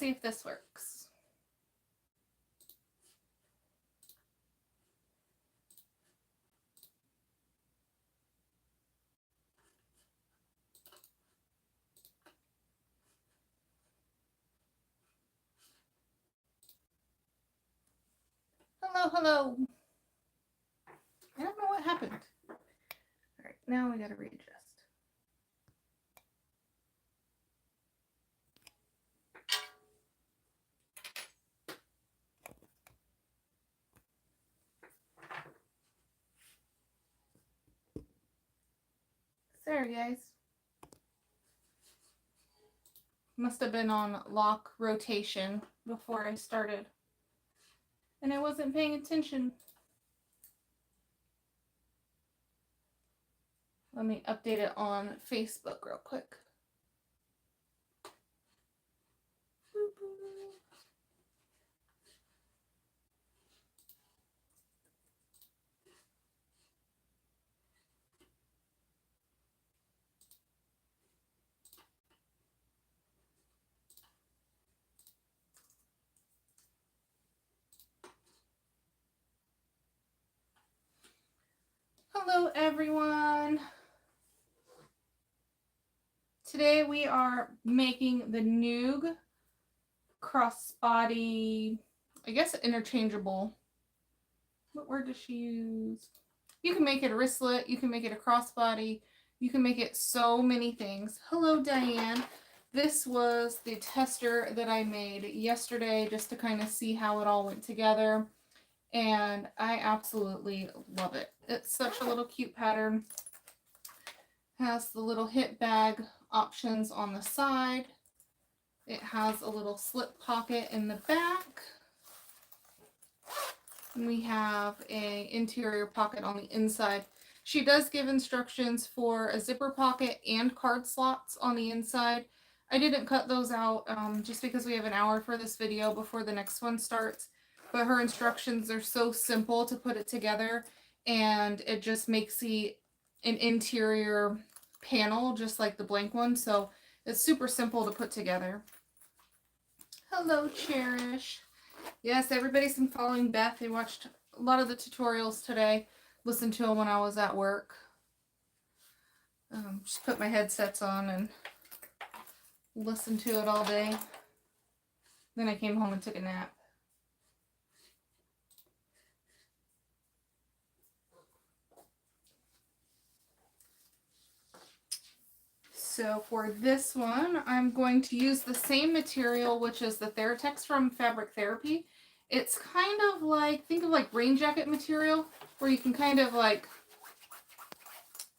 see if this works. Hello, hello. I don't know what happened. All right, now we got to readjust. Sorry, guys. Must have been on lock rotation before I started. And I wasn't paying attention. Let me update it on Facebook real quick. Hello, everyone. Today we are making the Nooga crossbody, I guess interchangeable. What word does she use? You can make it a wristlet, you can make it a crossbody, you can make it so many things. Hello, Diane. This was the tester that I made yesterday just to kind of see how it all went together. And I absolutely love it. It's such a little cute pattern. Has the little hip bag options on the side. It has a little slip pocket in the back. And we have an interior pocket on the inside. She does give instructions for a zipper pocket and card slots on the inside. I didn't cut those out just because we have an hour for this video before the next one starts. But her instructions are so simple to put it together, and it just makes an interior panel just like the blank one. So it's super simple to put together. Hello, Cherish. Yes, everybody's been following Beth. They watched a lot of the tutorials today. Listened to them when I was at work. Just put my headsets on and listened to it all day. Then I came home and took a nap. So for this one, I'm going to use the same material, which is the Theratex from Fabric Therapy. It's kind of like, think of like rain jacket material, where you can kind of like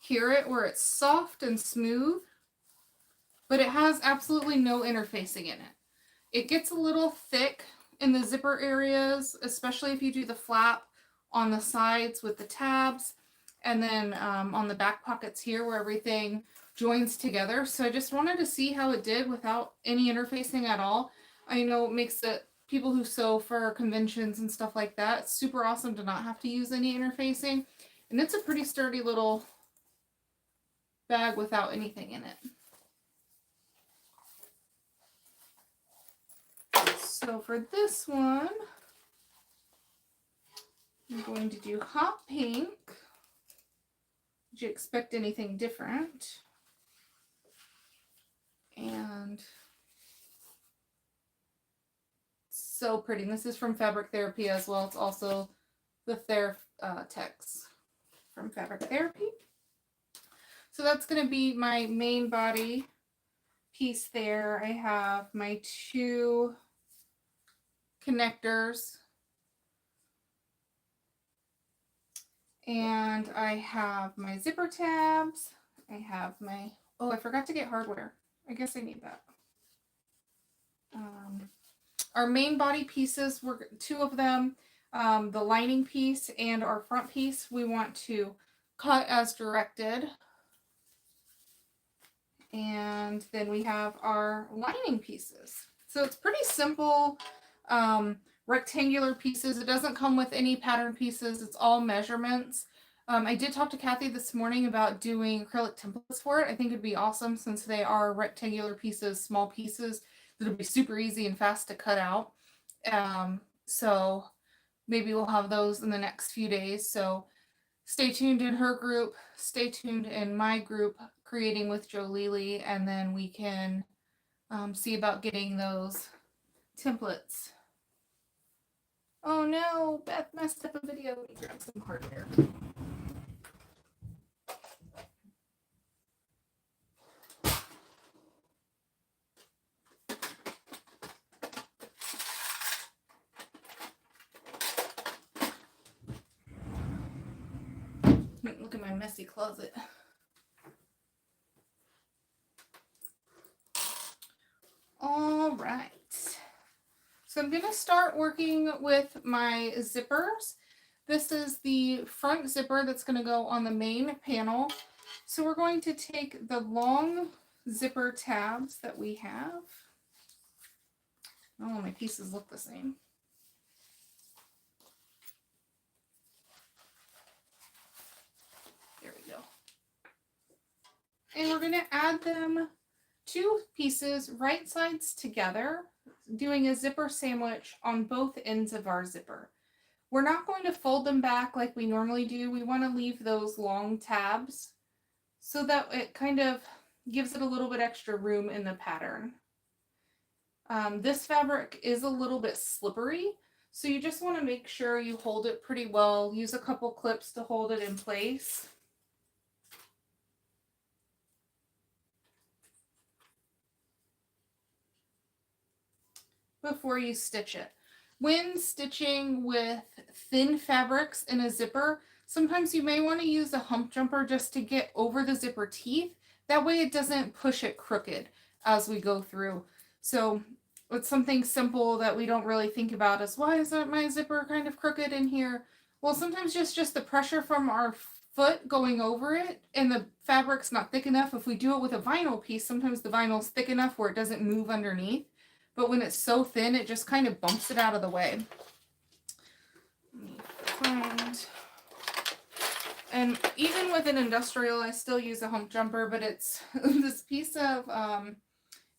hear it, where it's soft and smooth, but it has absolutely no interfacing in it. It gets a little thick in the zipper areas, especially if you do the flap on the sides with the tabs, and then on the back pockets here where everything joins together. So I just wanted to see how it did without any interfacing at all. I know it makes it, people who sew for conventions and stuff like that, it's super awesome to not have to use any interfacing. And it's a pretty sturdy little bag without anything in it. So for this one, I'm going to do hot pink. Did you expect anything different? And so pretty. And this is from Fabric Therapy as well. It's also the Theratex from Fabric Therapy. So that's going to be my main body piece there. I have my two connectors. And I have my zipper tabs. I have my, oh, I forgot to get hardware. I guess I need that. Our main body pieces were two of them. The lining piece and our front piece, we want to cut as directed. And then we have our lining pieces. So it's pretty simple, rectangular pieces. It doesn't come with any pattern pieces. It's all measurements. I did talk to Kathy this morning about doing acrylic templates for it. I think it'd be awesome since they are rectangular pieces, small pieces. that'll be super easy and fast to cut out. So maybe we'll have those in the next few days. So stay tuned in her group, stay tuned in my group, Creating with Joleelee, and then we can see about getting those templates. Oh no, Beth messed up a video. Let me grab some hardware. Look at my messy closet. All right. So I'm going to start working with my zippers. This is the front zipper that's going to go on the main panel. So we're going to take the long zipper tabs that we have. Oh, my pieces look the same. There we go. And we're going to add them 2 pieces right sides together, doing a zipper sandwich on both ends of our zipper. We're not going to fold them back like we normally do. We want to leave those long tabs so that it kind of gives it a little bit extra room in the pattern. This fabric is a little bit slippery, so you just want to make sure you hold it pretty well. Use a couple clips to hold it in place. Before you stitch it. When stitching with thin fabrics in a zipper, sometimes you may want to use a hump jumper just to get over the zipper teeth. That way it doesn't push it crooked as we go through. So it's something simple that we don't really think about is, why is my zipper kind of crooked in here? Well, sometimes just the pressure from our foot going over it and the fabric's not thick enough. If we do it with a vinyl piece, sometimes the vinyl's thick enough where it doesn't move underneath. But when it's so thin, it just kind of bumps it out of the way. Let me find. And even with an industrial, I still use a hump jumper, but it's this piece of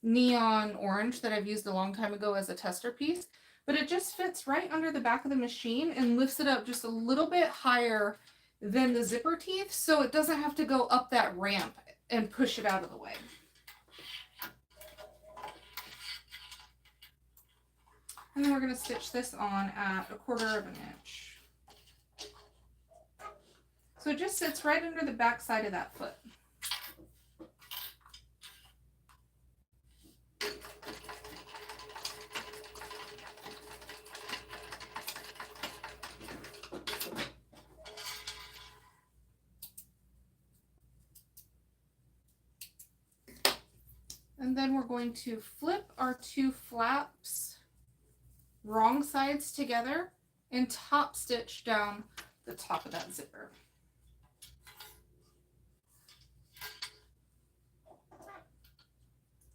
neon orange that I've used a long time ago as a tester piece. But it just fits right under the back of the machine and lifts it up just a little bit higher than the zipper teeth, so it doesn't have to go up that ramp and push it out of the way. And then we're going to stitch this on at 1/4 of an inch. So it just sits right under the back side of that foot. And then we're going to flip our 2 flaps wrong sides together and top stitch down the top of that zipper.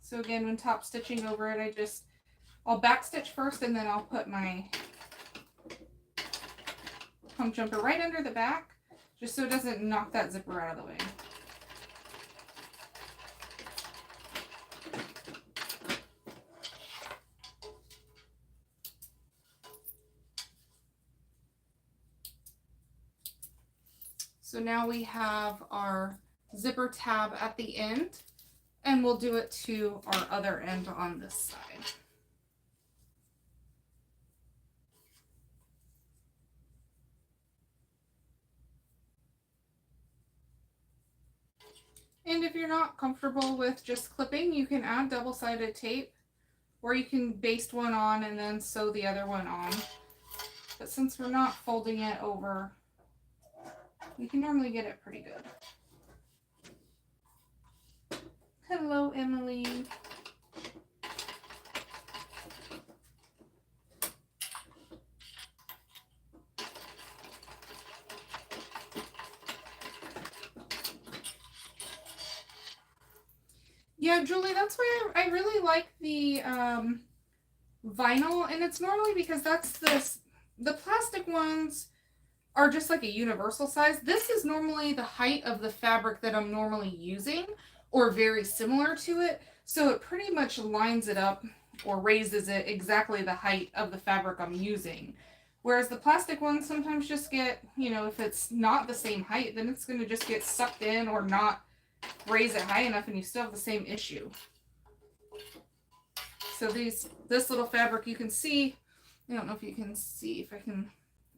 So again, when top stitching over it, I'll back stitch first and then I'll put my hump jumper right under the back just so it doesn't knock that zipper out of the way. So now we have our zipper tab at the end, and we'll do it to our other end on this side. And if you're not comfortable with just clipping, you can add double-sided tape, or you can baste one on and then sew the other one on. But since we're not folding it over, you can normally get it pretty good. Hello, Emily. Yeah, Julie, that's why I really like the vinyl, and it's normally because the plastic ones are just like a universal size. This is normally the height of the fabric that I'm normally using, or very similar to it, so it pretty much lines it up or raises it exactly the height of the fabric I'm using. Whereas the plastic ones sometimes just get, you know, if it's not the same height, then it's going to just get sucked in or not raise it high enough and you still have the same issue. So this little fabric you can see, I don't know if you can see, if I can,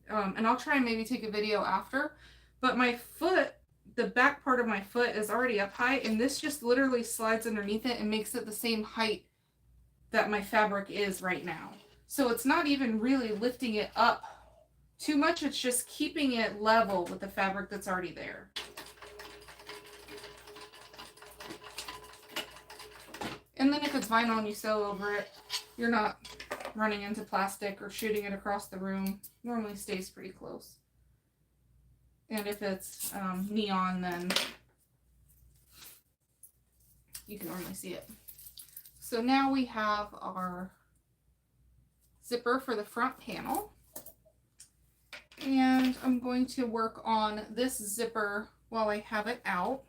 and I'll try and maybe take a video after, but my foot, the back part of my foot is already up high, and this just literally slides underneath it and makes it the same height that my fabric is right now. So it's not even really lifting it up too much, it's just keeping it level with the fabric that's already there. And then if it's vinyl and you sew over it, you're not running into plastic or shooting it across the room. Normally stays pretty close. And if it's neon, then you can normally see it. So now we have our zipper for the front panel. And I'm going to work on this zipper while I have it out.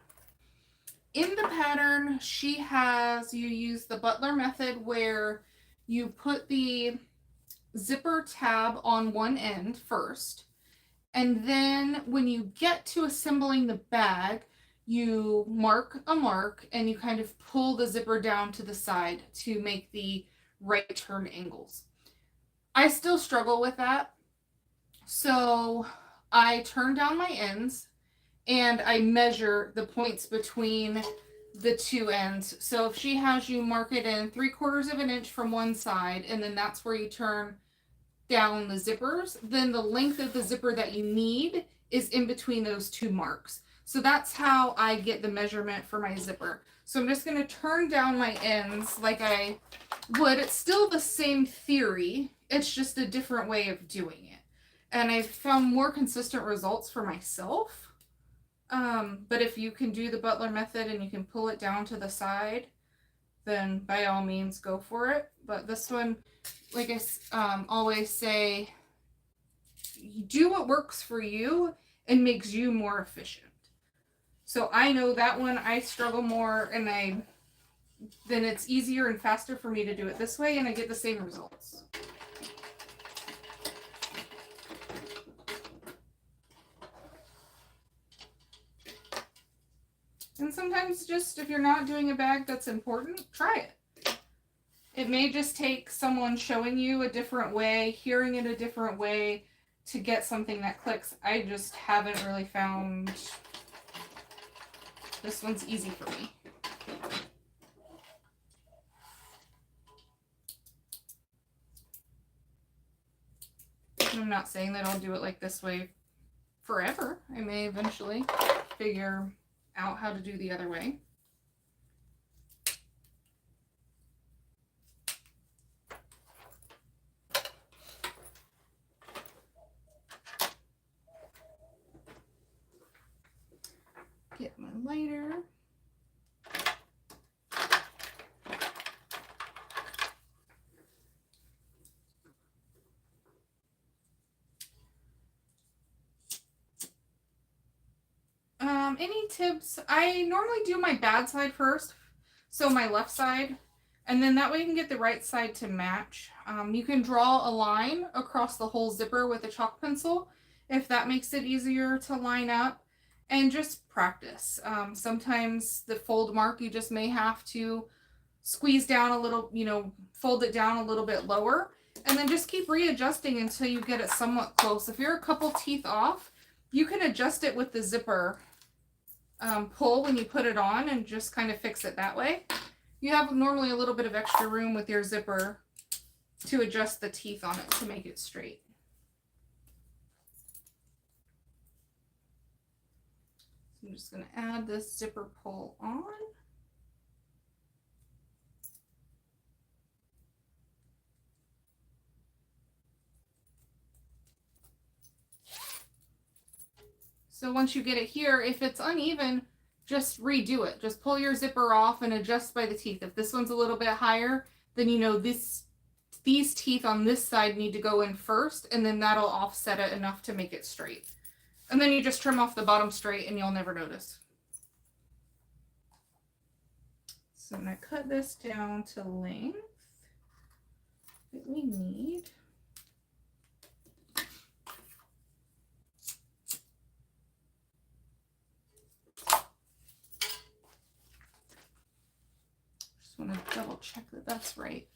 In the pattern, she has you use the Butler method where you put the zipper tab on one end first. And then when you get to assembling the bag, you mark a mark and you kind of pull the zipper down to the side to make the right turn angles. I still struggle with that. So I turn down my ends and I measure the points between the two ends. So if she has you mark it in 3/4 of an inch from one side, and then that's where you turn down the zippers, then the length of the zipper that you need is in between those two marks. So that's how I get the measurement for my zipper. So I'm just going to turn down my ends like I would. It's still the same theory. It's just a different way of doing it. And I've found more consistent results for myself. But if you can do the Butler method and you can pull it down to the side, then by all means go for it. But this one, like I always say, do what works for you and makes you more efficient. So I know that one I struggle more, and then it's easier and faster for me to do it this way, and I get the same results. And sometimes just if you're not doing a bag that's important, try it. It may just take someone showing you a different way, hearing it a different way to get something that clicks. I just haven't really found this one's easy for me. I'm not saying that I'll do it like this way forever. I may eventually figure out how to do the other way. Get my lighter. Any tips? I normally do my bad side first, so my left side, and then that way you can get the right side to match. You can draw a line across the whole zipper with a chalk pencil if that makes it easier to line up, and just practice. Sometimes the fold mark, you just may have to squeeze down a little, fold it down a little bit lower, and then just keep readjusting until you get it somewhat close. If you're a couple teeth off, you can adjust it with the zipper pull when you put it on and just kind of fix it that way. You have normally a little bit of extra room with your zipper to adjust the teeth on it to make it straight. So I'm just going to add this zipper pull on. So once you get it here, if it's uneven, just redo it. Just pull your zipper off and adjust by the teeth. If this one's a little bit higher, then you know these teeth on this side need to go in first, and then that'll offset it enough to make it straight. And then you just trim off the bottom straight and you'll never notice. So I'm going to cut this down to length. need. Just want to double check that that's right.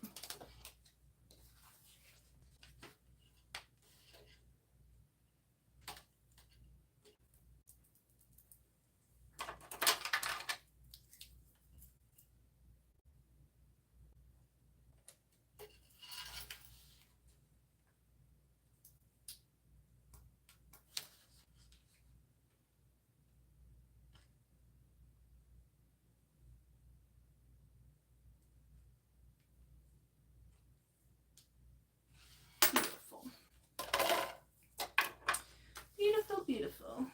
Beautiful, beautiful.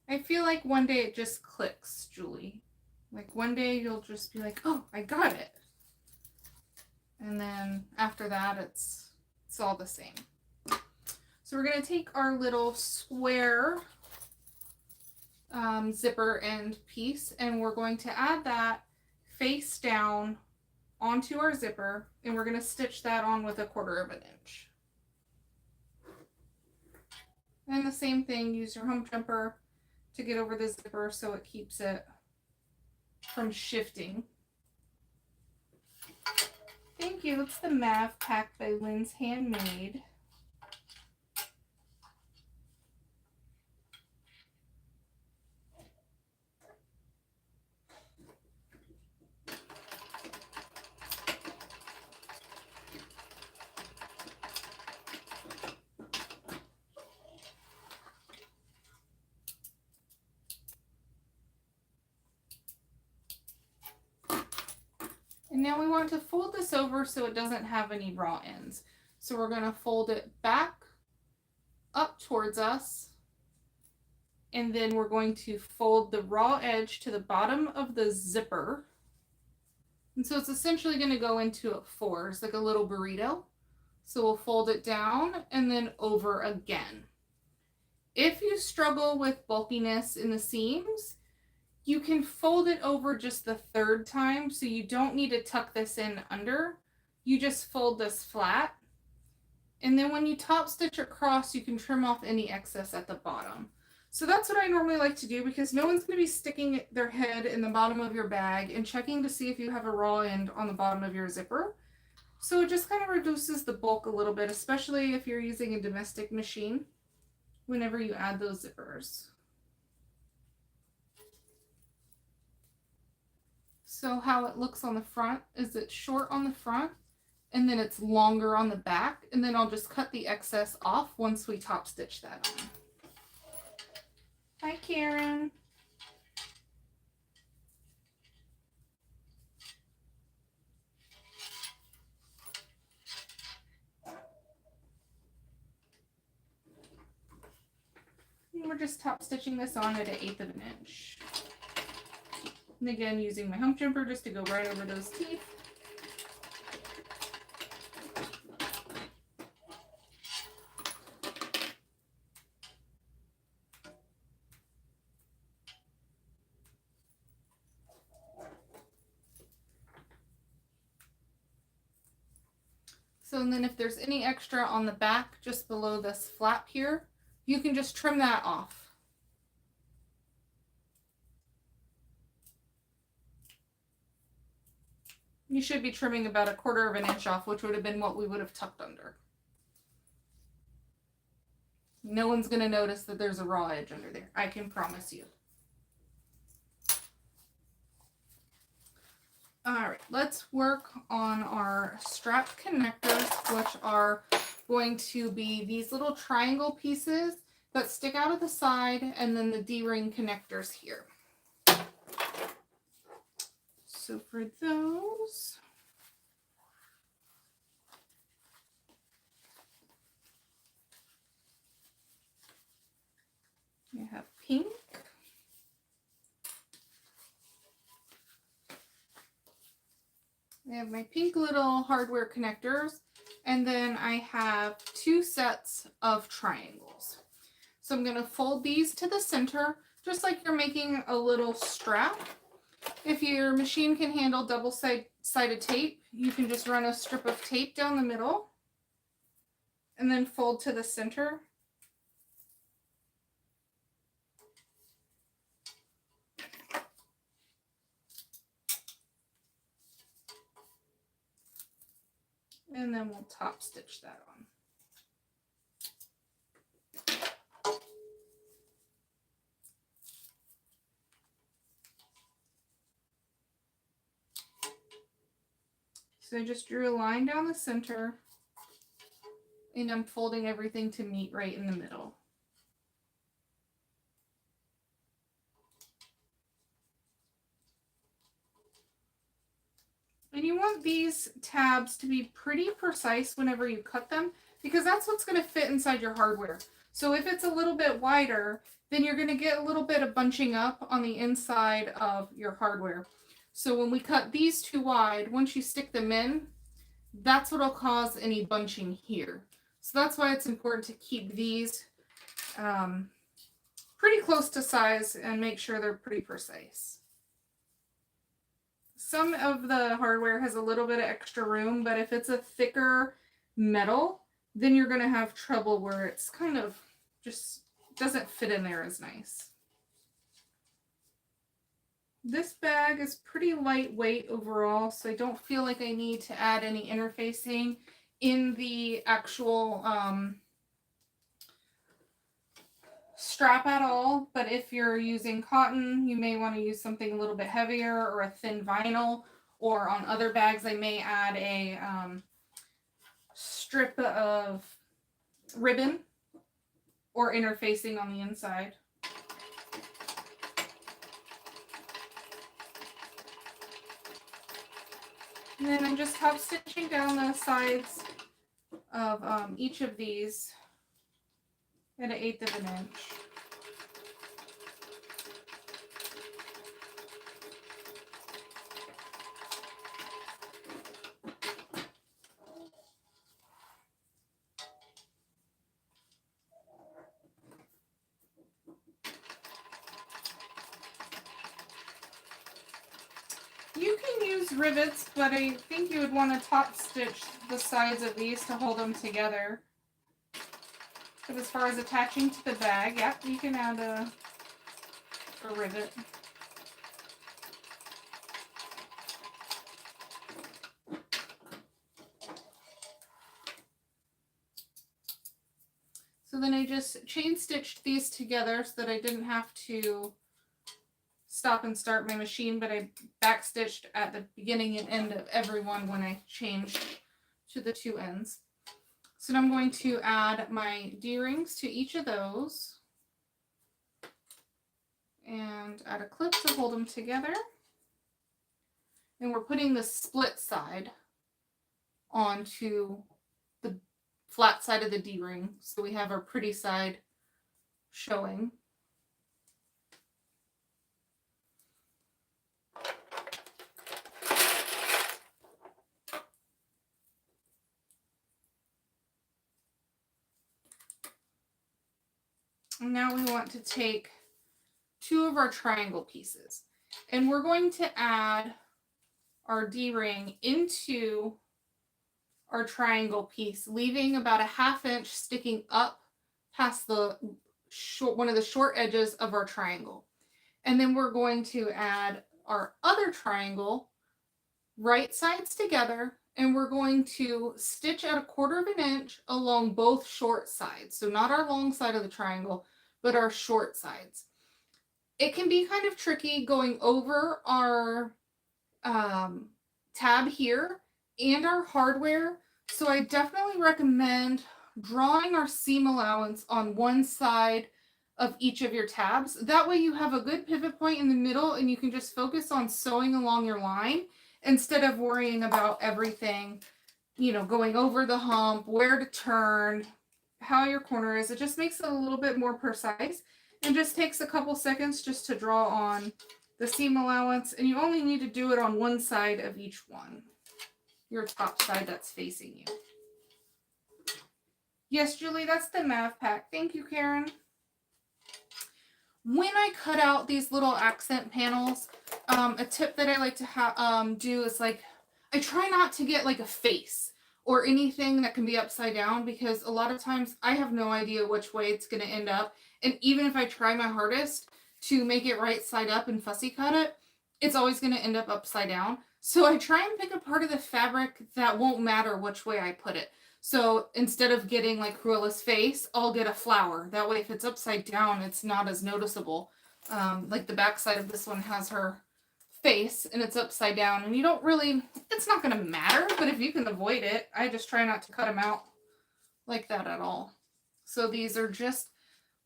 I feel like one day it just clicks, Julie. Like one day you'll just be like, oh, I got it. And then after that, it's all the same. So we're going to take our little square zipper end piece, and we're going to add that face down onto our zipper, and we're going to stitch that on with 1/4 inch. And the same thing, use your home jumper to get over the zipper so it keeps it from shifting. Thank you. It's the Mav Pack by Lynn's Handmade. And now we want to fold this over so it doesn't have any raw ends. So we're going to fold it back up towards us, and then we're going to fold the raw edge to the bottom of the zipper. And so it's essentially going to go into 4s, like a little burrito. So we'll fold it down and then over again. If you struggle with bulkiness in the seams, you can fold it over just the 3rd time, so you don't need to tuck this in under. You just fold this flat. And then when you top stitch across, you can trim off any excess at the bottom. So that's what I normally like to do, because no one's going to be sticking their head in the bottom of your bag and checking to see if you have a raw end on the bottom of your zipper. So it just kind of reduces the bulk a little bit, especially if you're using a domestic machine whenever you add those zippers. So how it looks on the front is it's short on the front, and then it's longer on the back, and then I'll just cut the excess off once we top stitch that on. Hi, Karen. And we're just top stitching this on at 1/8 inch. And again, using my hump jumper just to go right over those teeth. So and then if there's any extra on the back just below this flap here, you can just trim that off. You should be trimming about 1/4 inch off, which would have been what we would have tucked under. No one's going to notice that there's a raw edge under there, I can promise you. All right, let's work on our strap connectors, which are going to be these little triangle pieces that stick out of the side, and then the D-ring connectors here. So for those, I have pink, I have my pink little hardware connectors, and then I have 2 sets of triangles. So I'm going to fold these to the center, just like you're making a little strap. If your machine can handle double-sided tape, you can just run a strip of tape down the middle and then fold to the center. And then we'll top stitch that on. So I just drew a line down the center and I'm folding everything to meet right in the middle. And you want these tabs to be pretty precise whenever you cut them, because that's what's going to fit inside your hardware. So if it's a little bit wider, then you're going to get a little bit of bunching up on the inside of your hardware. So when we cut these too wide, once you stick them in, that's what will cause any bunching here. So that's why it's important to keep these pretty close to size and make sure they're pretty precise. Some of the hardware has a little bit of extra room, but if it's a thicker metal, then you're going to have trouble where it's kind of just doesn't fit in there as nice. This bag is pretty lightweight overall, so I don't feel like I need to add any interfacing in the actual strap at all. But if you're using cotton, you may want to use something a little bit heavier, or a thin vinyl, or on other bags I may add a strip of ribbon or interfacing on the inside. And then I'm just top stitching down the sides of each of these at 1/8 of an inch. You can use rivets, but I think you would want to top stitch the sides of these to hold them together. But as far as attaching to the bag, yeah, you can add a rivet. So then I just chain stitched these together so that I didn't have to stop and start my machine, but I back stitched at the beginning and end of every one when I changed to the two ends. So now I'm going to add my D-rings to each of those and add a clip to hold them together. And we're putting the split side onto the flat side of the D-ring, so we have our pretty side showing. Now we want to take two of our triangle pieces, and we're going to add our D-ring into our triangle piece, leaving about a 1/2 inch sticking up past the one of the short edges of our triangle. And then we're going to add our other triangle right sides together, and we're going to stitch at 1/4 of an inch along both short sides. So not our long side of the triangle, but our short sides. It can be kind of tricky going over our tab here and our hardware. So I definitely recommend drawing our seam allowance on one side of each of your tabs. That way you have a good pivot point in the middle and you can just focus on sewing along your line instead of worrying about everything, you know, going over the hump, where to turn, how your corner is. It just makes it a little bit more precise and just takes a couple seconds just to draw on the seam allowance, and you only need to do it on one side of each one, your top side that's facing you. Yes, Julie, that's the Mav Pack. Thank you, Karen. When I cut out these little accent panels, A tip that I like to do is like, I try not to get like a face or anything that can be upside down, because a lot of times I have no idea which way it's going to end up. And even if I try my hardest to make it right side up and fussy cut it, it's always going to end up upside down. So I try and pick a part of the fabric that won't matter which way I put it. So instead of getting like Cruella's face, I'll get a flower. That way if it's upside down, it's not as noticeable. Like the back side of this one has her face and it's upside down, and you don't really, it's not going to matter, but if you can avoid it, I just try not to cut them out like that at all. So these are just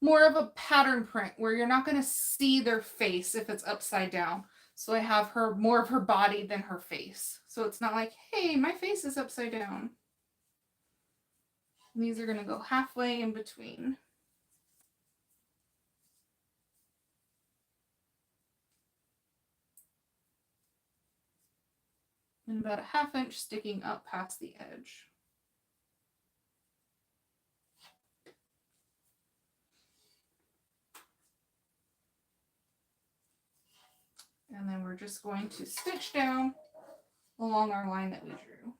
more of a pattern print where you're not going to see their face if it's upside down. So I have her more of her body than her face. So it's not like, hey, my face is upside down. And these are going to go halfway in between. And about a 1/2 inch sticking up past the edge. And then we're just going to stitch down along our line that we drew.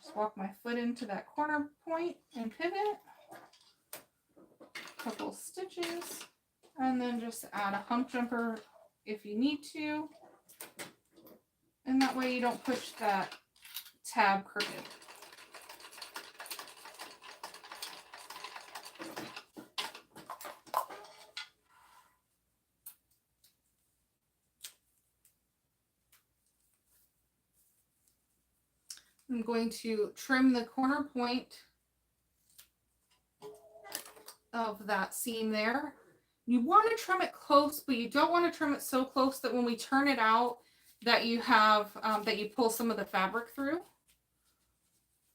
Just walk my foot into that corner point and pivot. A couple stitches, and then just add a hump jumper if you need to. And that way you don't push that tab crooked. I'm going to trim the corner point of that seam there. You want to trim it close, but you don't want to trim it so close that when we turn it out that you have, that you pull some of the fabric through.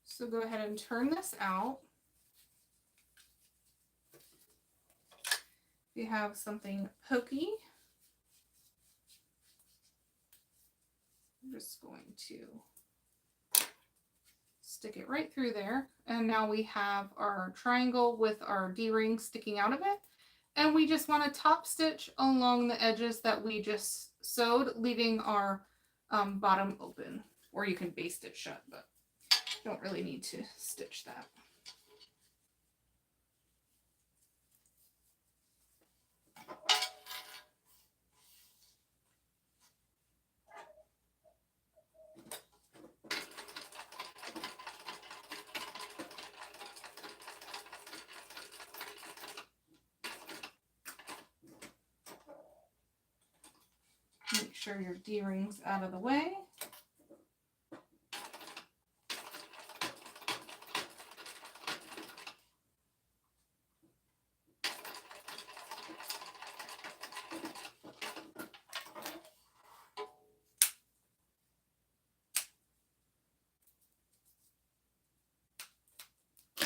So go ahead and turn this out. If you have something pokey, I'm just going to stick it right through there. And now we have our triangle with our D-ring sticking out of it. And we just want to top stitch along the edges that we just sewed, leaving our bottom open. Or you can baste it shut, but you don't really need to stitch that. Make sure your D-ring's out of the way.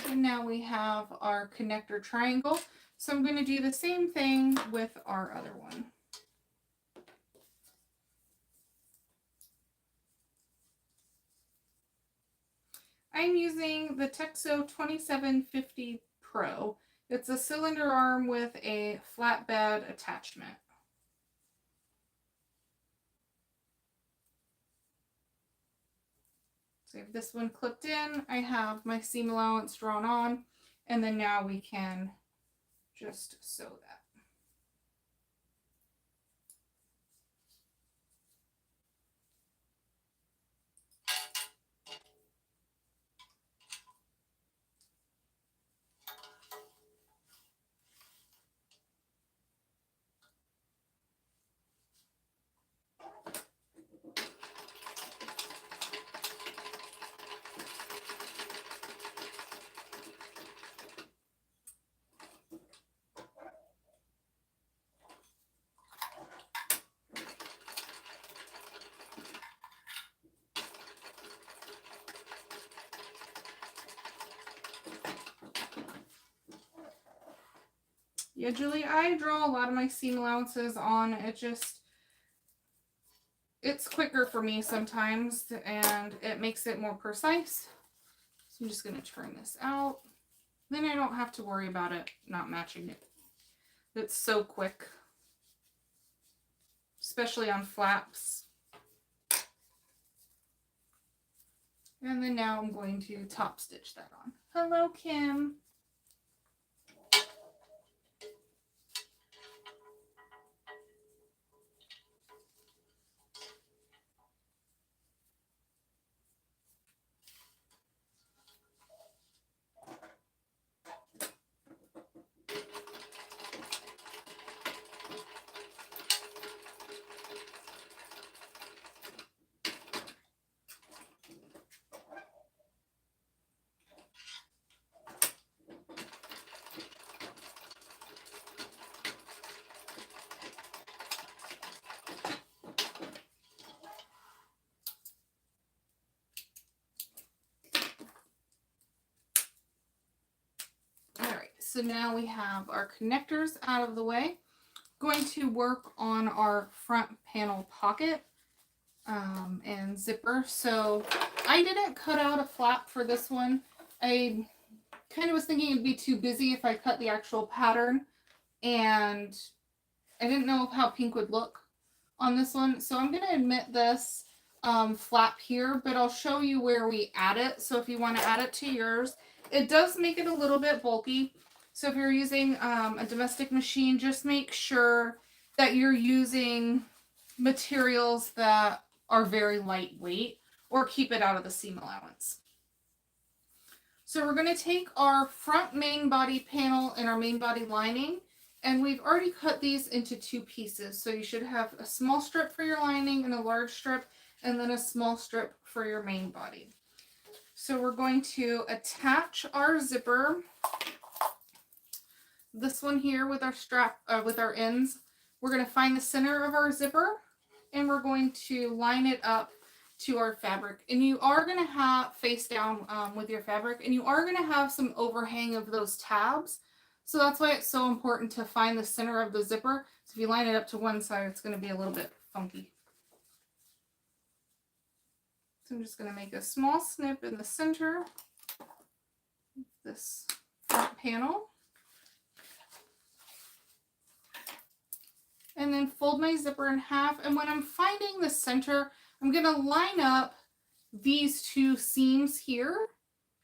And now we have our connector triangle. So I'm going to do the same thing with our other one. I'm using the TechSew 2750 Pro. It's a cylinder arm with a flatbed attachment. So I have this one clipped in. I have my seam allowance drawn on, and then now we can just sew that. Yeah, Julie, I draw a lot of my seam allowances on. It just, It's quicker for me sometimes, and it makes it more precise. So I'm just going to turn this out. Then I don't have to worry about it not matching it. It's so quick, especially on flaps. And then now I'm going to top stitch that on. Hello, Kim. So now we have our connectors out of the way. Going to work on our front panel pocket and zipper. So I didn't cut out a flap for this one. I kind of was thinking it'd be too busy if I cut the actual pattern, and I didn't know how pink would look on this one. So I'm going to omit this flap here, but I'll show you where we add it. So if you want to add it to yours, it does make it a little bit bulky. So if you're using a domestic machine, just make sure that you're using materials that are very lightweight, or keep it out of the seam allowance. So we're going to take our front main body panel and our main body lining, and we've already cut these into 2 pieces. So you should have a small strip for your lining and a large strip, and then a small strip for your main body. So we're going to attach our zipper. This one here with our strap, with our ends, we're going to find the center of our zipper, and we're going to line it up to our fabric. And you are going to have face down with your fabric, and you are going to have some overhang of those tabs. So that's why it's so important to find the center of the zipper. So if you line it up to one side, it's going to be a little bit funky. So I'm just going to make a small snip in the center of this front panel. And then fold my zipper in half. And when I'm finding the center, I'm going to line up these 2 seams here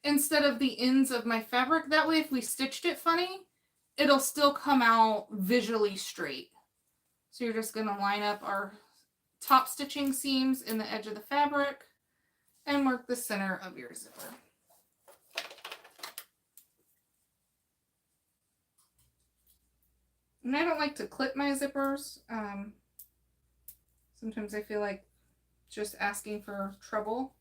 instead of the ends of my fabric. That way, if we stitched it funny, it'll still come out visually straight. So you're just going to line up our top stitching seams in the edge of the fabric and mark the center of your zipper. And I don't like to clip my zippers. Sometimes I feel like just asking for trouble.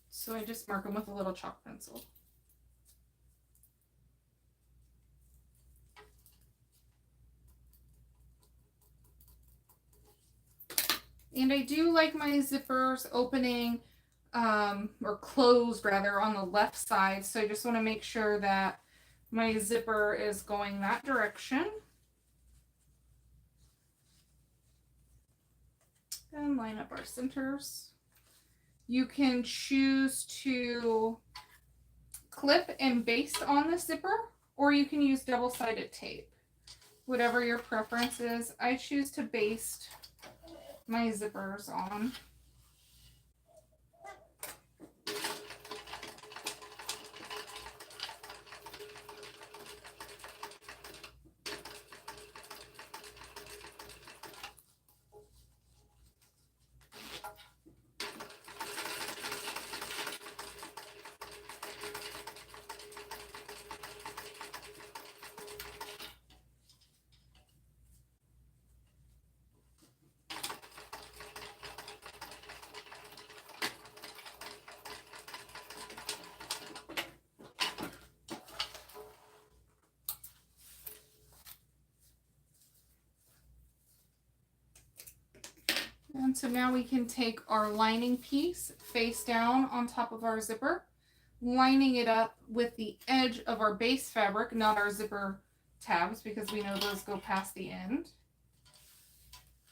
So I just mark them with a little chalk pencil. And I do like my zippers opening or closed rather on the left side. So I just want to make sure that my zipper is going that direction. And line up our centers. You can choose to clip and baste on the zipper, or you can use double-sided tape. Whatever your preference is. I choose to baste my zippers on. And so now we can take our lining piece face down on top of our zipper, lining it up with the edge of our base fabric, not our zipper tabs because we know those go past the end.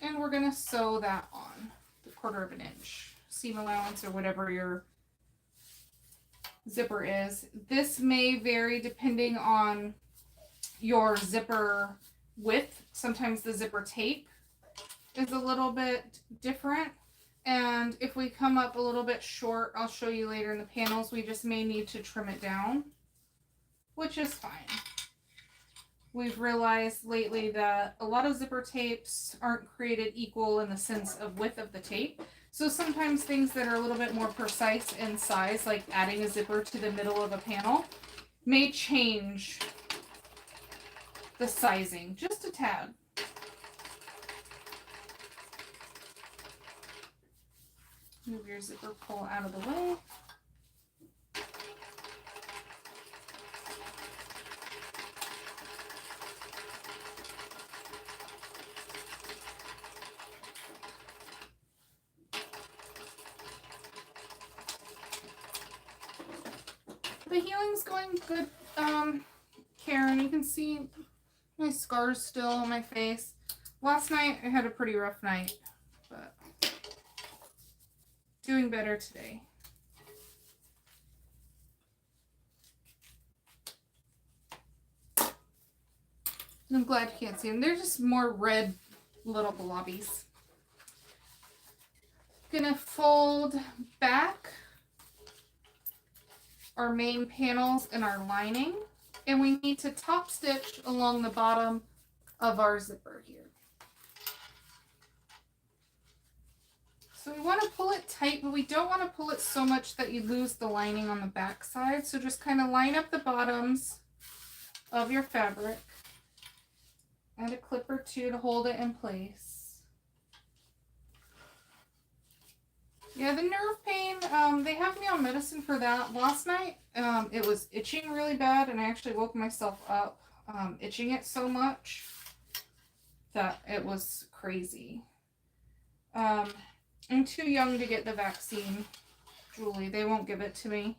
And we're going to sew that on the 1/4 inch seam allowance or whatever your zipper is. This may vary depending on your zipper width. Sometimes the zipper tape is a little bit different. And if we come up a little bit short, I'll show you later in the panels, we just may need to trim it down, which is fine. We've realized lately that a lot of zipper tapes aren't created equal in the sense of width of the tape. So sometimes things that are a little bit more precise in size, like adding a zipper to the middle of a panel, may change the sizing just a tad. Move your zipper pull out of the way. The healing's going good, Karen. You can see my scars still on my face. Last night I had a pretty rough night, but doing better today. I'm glad you can't see them. They're just more red little blobbies. Gonna fold back our main panels and our lining, and we need to top stitch along the bottom of our zipper here. So we want to pull it tight, but we don't want to pull it so much that you lose the lining on the back side. So just kind of line up the bottoms of your fabric. Add a clip or two to hold it in place. Yeah, the nerve pain, they have me on medicine for that. Last night, it was itching really bad, and I actually woke myself up itching it so much that it was crazy. I'm too young to get the vaccine, Julie. They won't give it to me.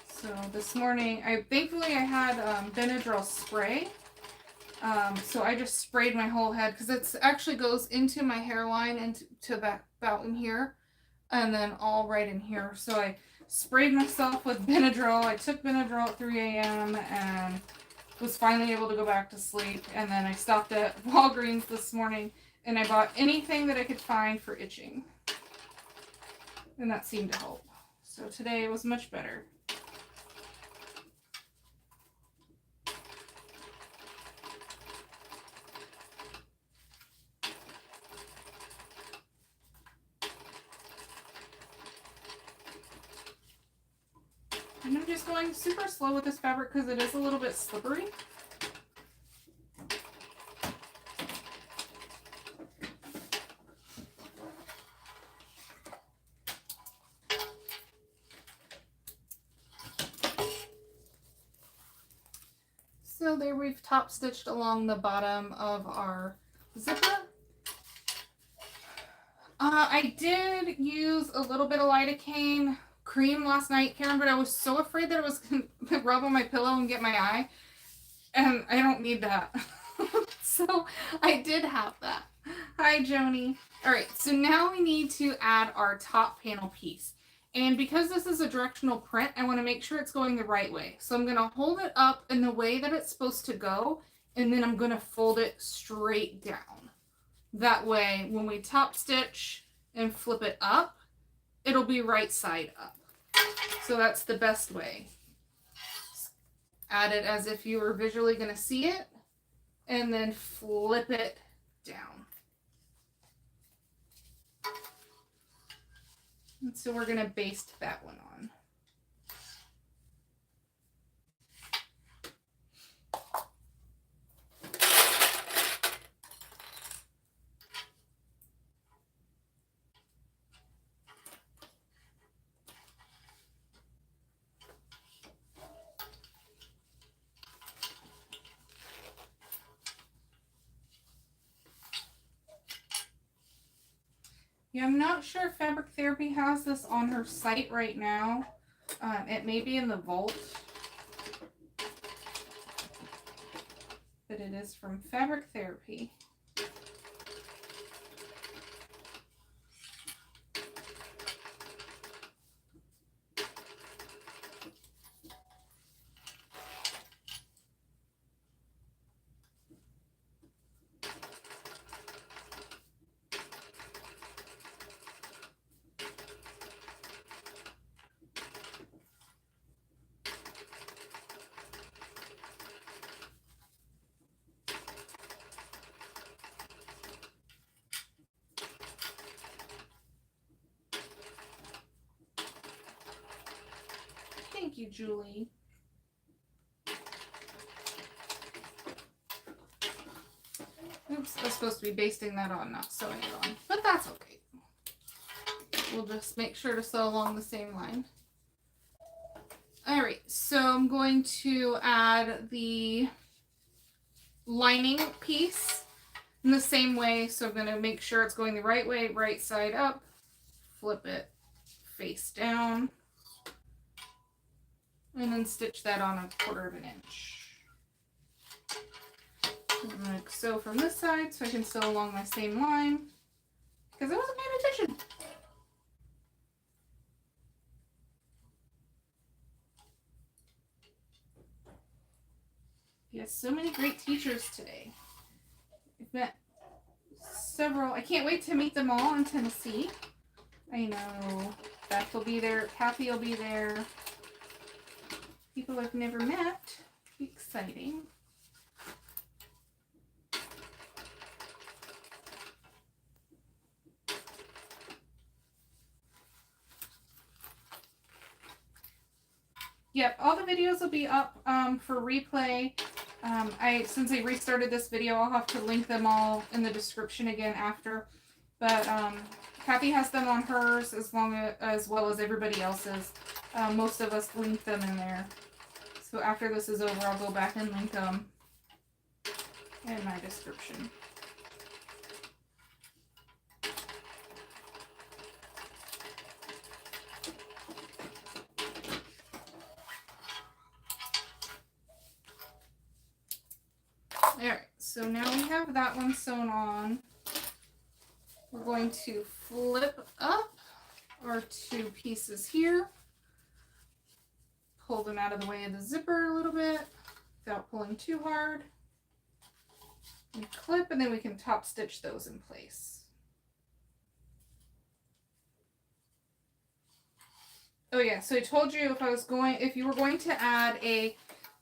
So this morning, thankfully I had Benadryl spray. So I just sprayed my whole head because it actually goes into my hairline and to that about in here, and then all right in here. So I sprayed myself with Benadryl. I took Benadryl at 3 a.m. and was finally able to go back to sleep. And then I stopped at Walgreens this morning and I bought anything that I could find for itching. And that seemed to help. So today it was much better. And I'm just going super slow with this fabric because it is a little bit slippery. So there we've top stitched along the bottom of our zipper. I did use a little bit of lidocaine cream last night, Karen, but I was so afraid that it was going to rub on my pillow and get my eye, and I don't need that. So I did have that. Hi, Joni. All right, so now we need to add our top panel piece. And because this is a directional print, I want to make sure it's going the right way. So I'm going to hold it up in the way that it's supposed to go, and then I'm going to fold it straight down. That way, when we top stitch and flip it up, it'll be right side up. So that's the best way. Add it as if you were visually going to see it, and then flip it down. And so we're going to baste that one on. Yeah, I'm not sure if Fabric Therapy has this on her site right now. It may be in the vault. But it is from Fabric Therapy. Thank you, Julie. Oops, I was supposed to be basting that on, not sewing it on. But that's okay. We'll just make sure to sew along the same line. Alright, so I'm going to add the lining piece in the same way. So I'm going to make sure it's going the right way, right side up, flip it face down, and then stitch that on 1/4 inch. I'm going to sew from this side so I can sew along my same line because I wasn't paying attention. Yes, so many great teachers today. I've met several. I can't wait to meet them all in Tennessee. I know Beth will be there, Kathy will be there. People I've never met. Be exciting. Yep, all the videos will be up for replay. Since I restarted this video, I'll have to link them all in the description again after. But Kathy has them on hers as well as everybody else's. Most of us link them in there. So after this is over, I'll go back and link them in my description. Alright, so now we have that one sewn on. We're going to flip up our 2 pieces here. Pull them out of the way of the zipper a little bit without pulling too hard. And clip, and then we can top stitch those in place. Oh yeah, so I told you if you were going to add a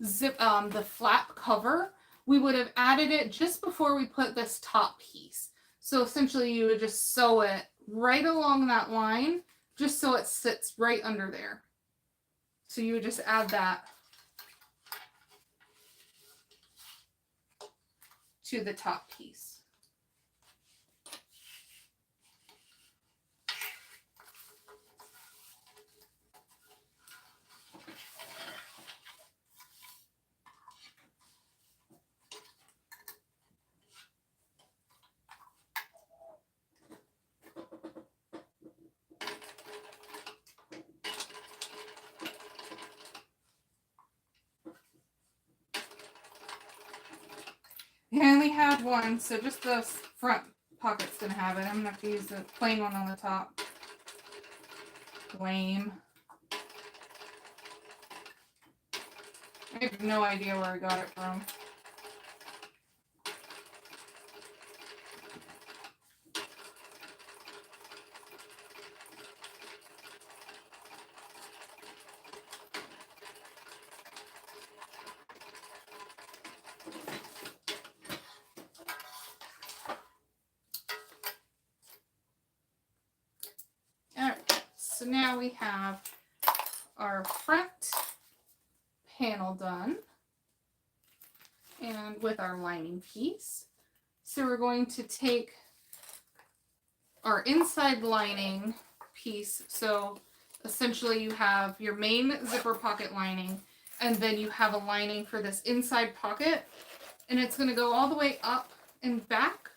zip, the flap cover, we would have added it just before we put this top piece. So essentially you would just sew it right along that line, just so it sits right under there. So you would just add that to the top piece. I only have one, so just the front pocket's gonna have it. I'm gonna have to use the plain one on the top. Lame. I have no idea where I got it from. So now we have our front panel done and with our lining piece. So we're going to take our inside lining piece. So essentially you have your main zipper pocket lining and then you have a lining for this inside pocket, and it's going to go all the way up and back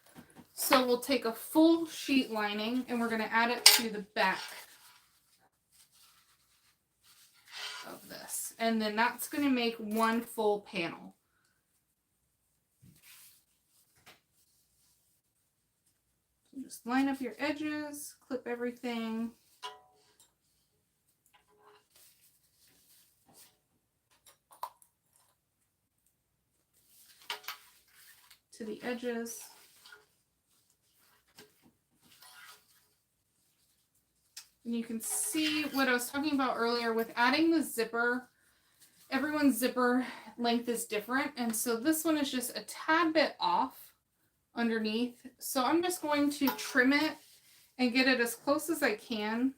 So we'll take a full sheet lining and we're going to add it to the back of this. And then that's going to make one full panel. So just line up your edges, clip everything. To the edges. And you can see what I was talking about earlier with adding the zipper. Everyone's zipper length is different, and so this one is just a tad bit off underneath. So I'm just going to trim it and get it as close as I can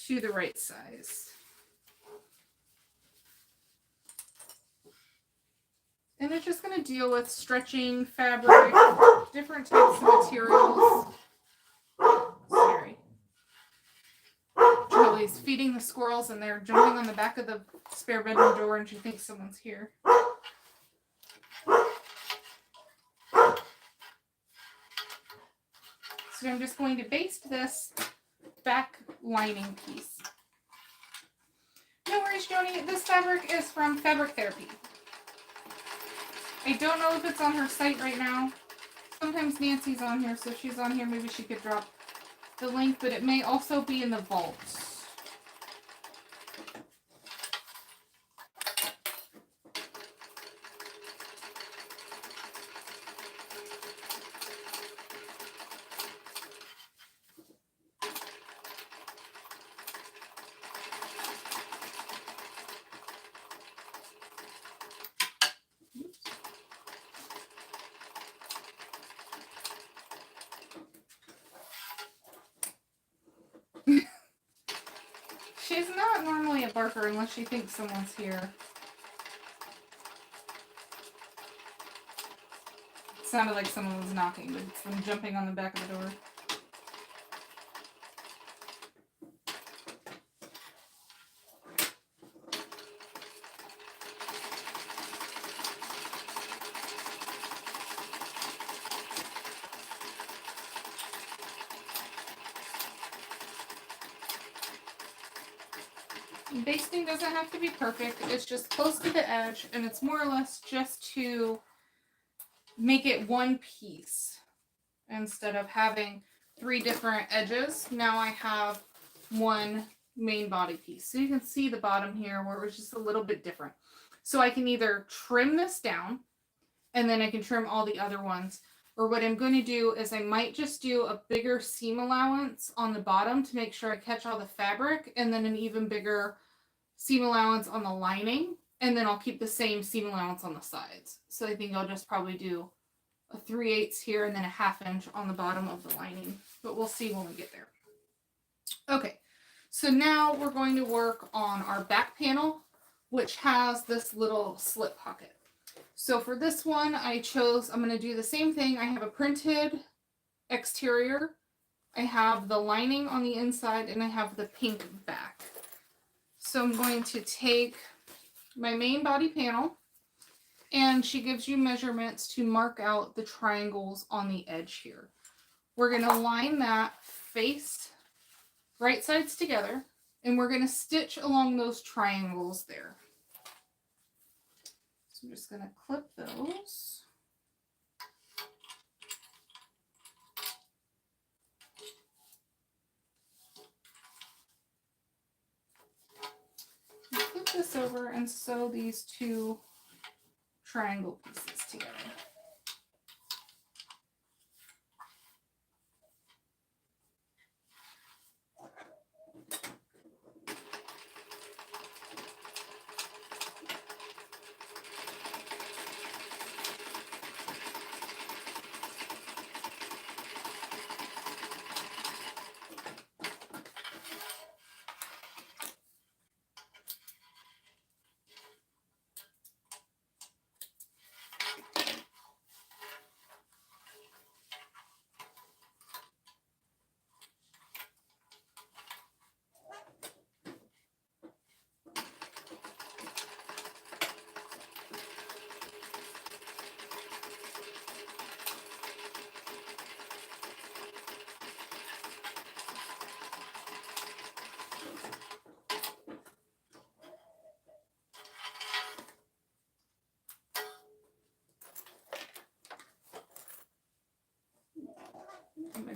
to the right size. And it's just going to deal with stretching fabric, different types of materials. Sorry. Jolee's feeding the squirrels and they're jumping on the back of the spare bedroom door and she thinks someone's here. So I'm just going to baste this back lining piece. No worries, Joni. This fabric is from Fabric Therapy. I don't know if it's on her site right now. Sometimes Nancy's on here, so if she's on here, maybe she could drop the link, but it may also be in the vault. She's not normally a barker unless she thinks someone's here. It sounded like someone was knocking, but it's them jumping on the back of the door. Basting doesn't have to be perfect. It's just close to the edge, and it's more or less just to make it one piece instead of having 3 different edges. Now I have one main body piece. So you can see the bottom here where it's just a little bit different. So I can either trim this down and then I can trim all the other ones. Or what I'm going to do is I might just do a bigger seam allowance on the bottom to make sure I catch all the fabric, and then an even bigger seam allowance on the lining, and then I'll keep the same seam allowance on the sides. So I think I'll just probably do a 3/8 here and then a 1/2 inch on the bottom of the lining, but we'll see when we get there. Okay, so now we're going to work on our back panel, which has this little slip pocket. So for this one, I'm going to do the same thing. I have a printed exterior, I have the lining on the inside, and I have the pink back. So I'm going to take my main body panel, and she gives you measurements to mark out the triangles on the edge here. We're going to line that face right sides together, and we're going to stitch along those triangles there. So I'm just going to clip those. Flip this over and sew these 2 triangle pieces together.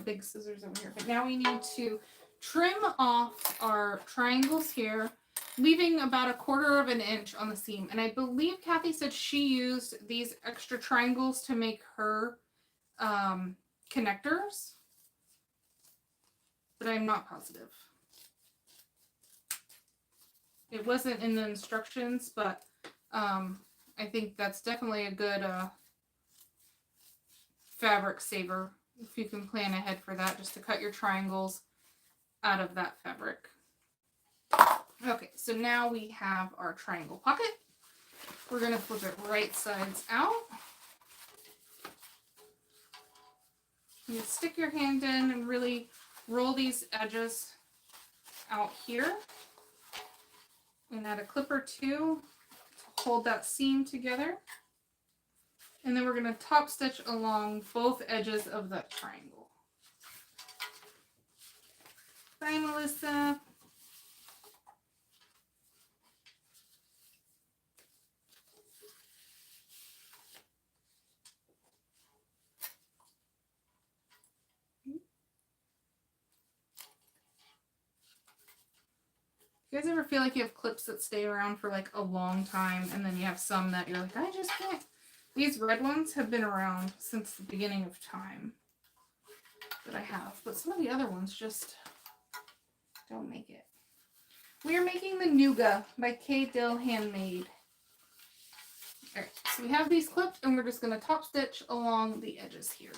big scissors over here. But now we need to trim off our triangles here, leaving about 1/4 of an inch on the seam. And I believe Kathy said she used these extra triangles to make her connectors, but I'm not positive. It wasn't in the instructions, but I think that's definitely a good fabric saver if you can plan ahead for that, just to cut your triangles out of that fabric. Okay, so now we have our triangle pocket. We're going to flip it right sides out. You stick your hand in and really roll these edges out here. And add a clip or two to hold that seam together. And then we're going to top stitch along both edges of that triangle. Bye, Melissa. You guys ever feel like you have clips that stay around for like a long time, and then you have some that you're like, I just can't. These red ones have been around since the beginning of time that I have, but some of the other ones just don't make it. We are making the Nooga by K.Dill Handmade. Alright, so we have these clipped, and we're just going to top stitch along the edges here.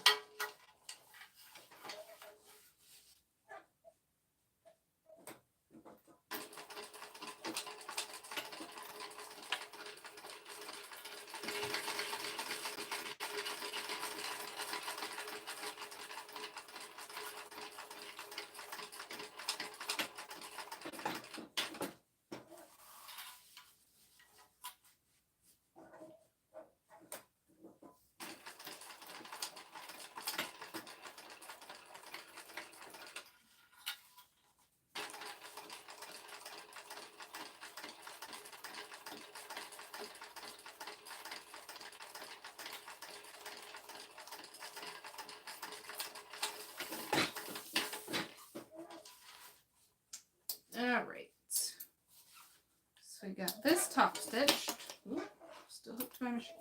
Alright, so we got this top stitched. Ooh, still hooked to my machine.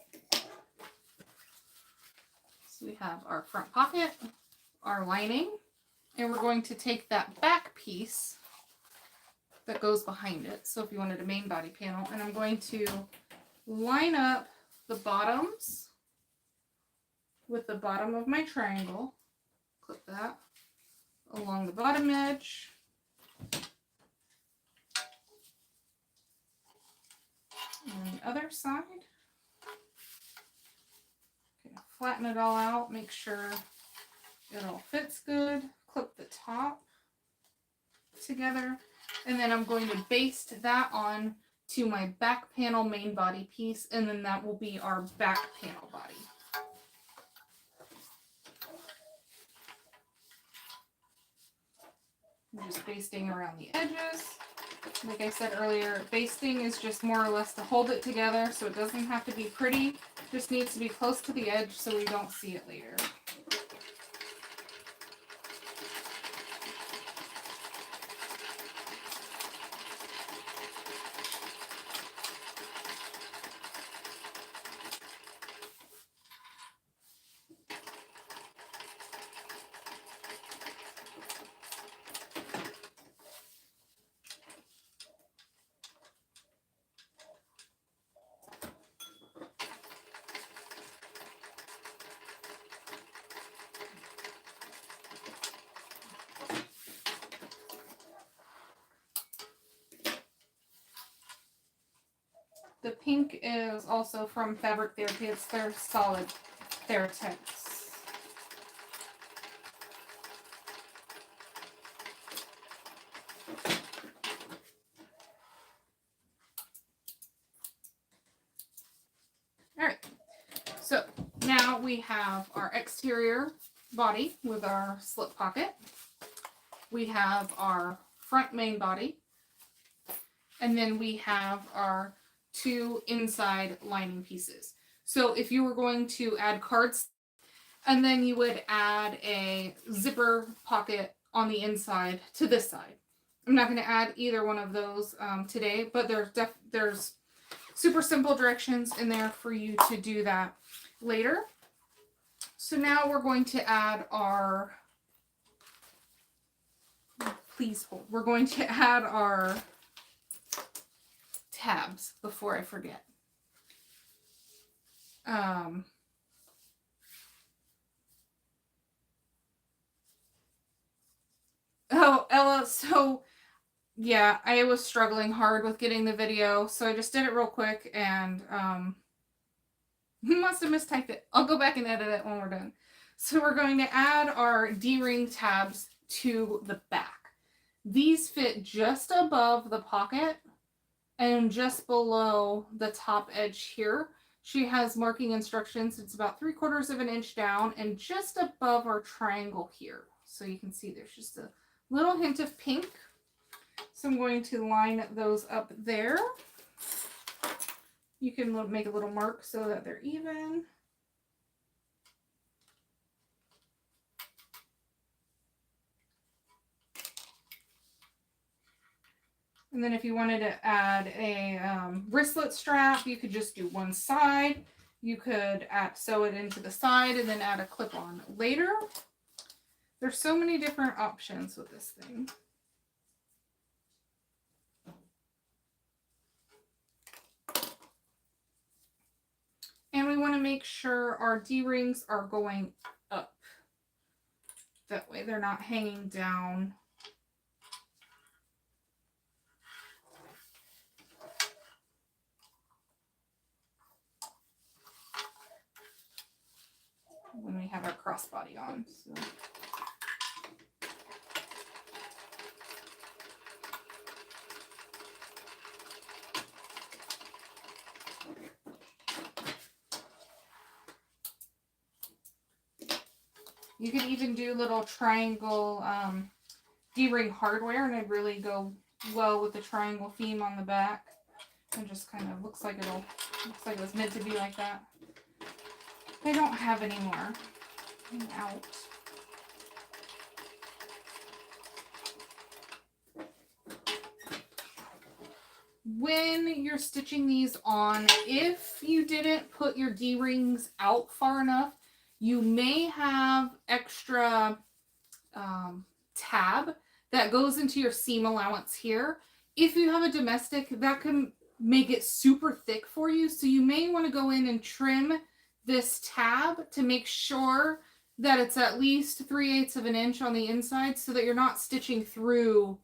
So we have our front pocket, our lining, and we're going to take that back piece that goes behind it. So if you wanted a main body panel, and I'm going to line up the bottoms with the bottom of my triangle, clip that along the bottom edge. And the other side, flatten it all out, make sure it all fits good, clip the top together, and then I'm going to baste that on to my back panel main body piece, and then that will be our back panel body. I'm just basting around the edges. Like I said earlier, basting is just more or less to hold it together, so it doesn't have to be pretty. Just needs to be close to the edge so we don't see it later. The pink is also from Fabric Therapy. It's their solid Theratex. Alright, so now we have our exterior body with our slip pocket. We have our front main body. And then we have our 2 inside lining pieces. So if you were going to add cards, And then you would add a zipper pocket on the inside to this side. I'm not going to add either one of those today, but there's super simple directions in there for you to do that later. So now we're going to add our, please hold, we're going to add our tabs before I forget. Oh, Ella, so yeah, I was struggling hard with getting the video, so I just did it real quick and must have mistyped it. I'll go back and edit it when we're done. So we're going to add our D-ring tabs to the back. These fit just above the pocket and just below the top edge here. She has marking instructions. It's about 3/4 of an inch down and just above our triangle here. So you can see there's just a little hint of pink. So I'm going to line those up there. You can make a little mark so that they're even. And then if you wanted to add a wristlet strap, you could just do one side. You could sew it into the side and then add a clip-on later. There's so many different options with this thing. And we want to make sure our D-rings are going up. That way they're not hanging down. When we have our crossbody on. So. You could even do little triangle D-ring hardware, and it'd really go well with the triangle theme on the back. It just kind of looks like it was meant to be like that. I don't have any more. I'm out. When you're stitching these on, if you didn't put your D-rings out far enough, you may have extra tab that goes into your seam allowance here. If you have a domestic, that can make it super thick for you. So you may want to go in and trim this tab to make sure that it's at least 3/8 of an inch on the inside so that you're not stitching through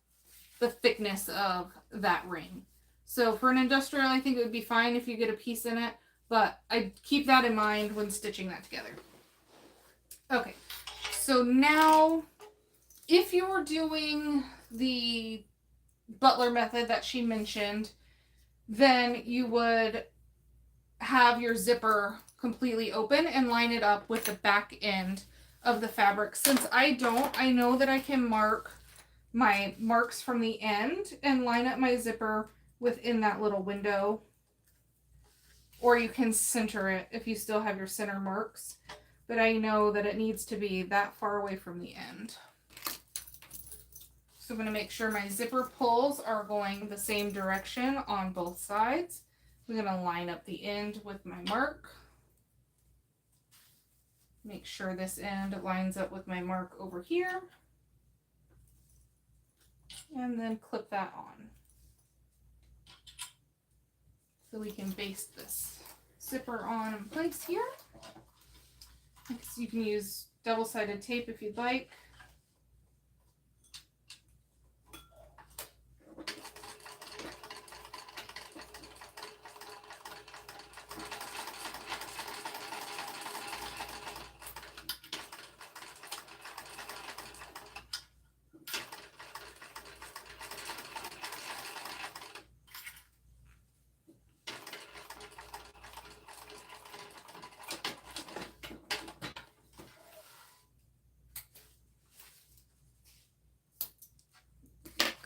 the thickness of that ring. So for an industrial, I think it would be fine if you get a piece in it, but I keep that in mind when stitching that together. Okay, so now if you're doing the Butler method that she mentioned, then you would have your zipper completely open and line it up with the back end of the fabric. Since I don't, I know that I can mark my marks from the end and line up my zipper within that little window. Or you can center it if you still have your center marks. But I know that it needs to be that far away from the end. So I'm going to make sure my zipper pulls are going the same direction on both sides. I'm going to line up the end with my mark. Make sure this end lines up with my mark over here. And then clip that on. So we can baste this zipper on in place here. You can use double-sided tape if you'd like.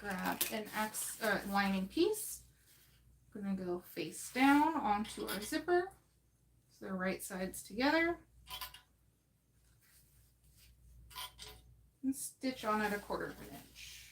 Grab an lining piece. I'm going to go face down onto our zipper. So the right sides together. and stitch on at 1/4 inch.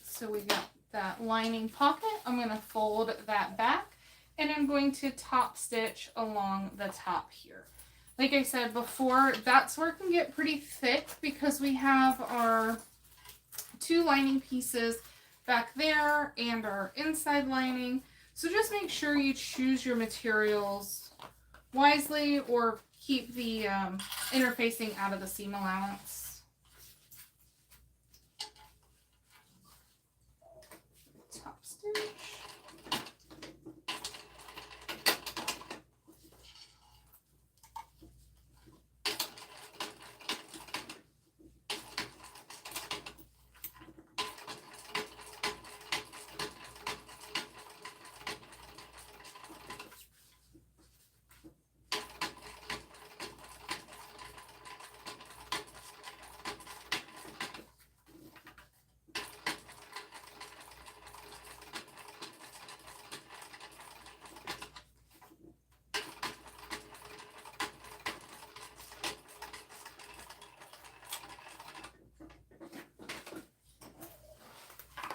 So we got that lining pocket. I'm going to fold that back and I'm going to top stitch along the top here. Like I said before, that's where it can get pretty thick because we have our 2 lining pieces back there and our inside lining. So just make sure you choose your materials wisely or keep the interfacing out of the seam allowance. Top stitch.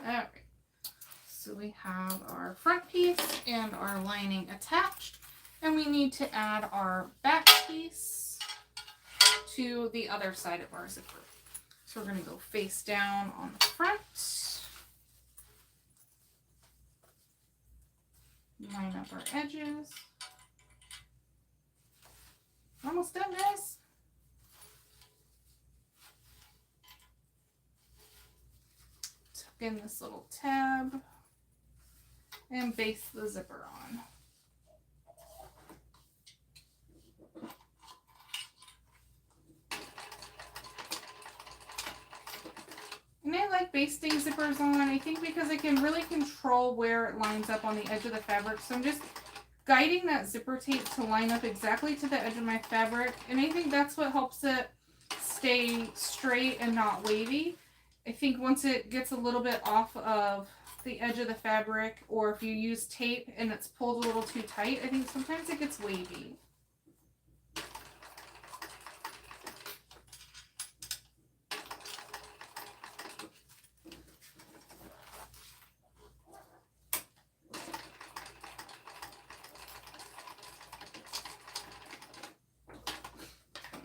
Alright, so we have our front piece and our lining attached, and we need to add our back piece to the other side of our zipper. So we're going to go face down on the front, line up our edges. Almost done, guys. In this little tab and baste the zipper on. And I like basting zippers on, I think, because I can really control where it lines up on the edge of the fabric. So I'm just guiding that zipper tape to line up exactly to the edge of my fabric, and I think that's what helps it stay straight and not wavy. I think once it gets a little bit off of the edge of the fabric, or if you use tape and it's pulled a little too tight, I think sometimes it gets wavy.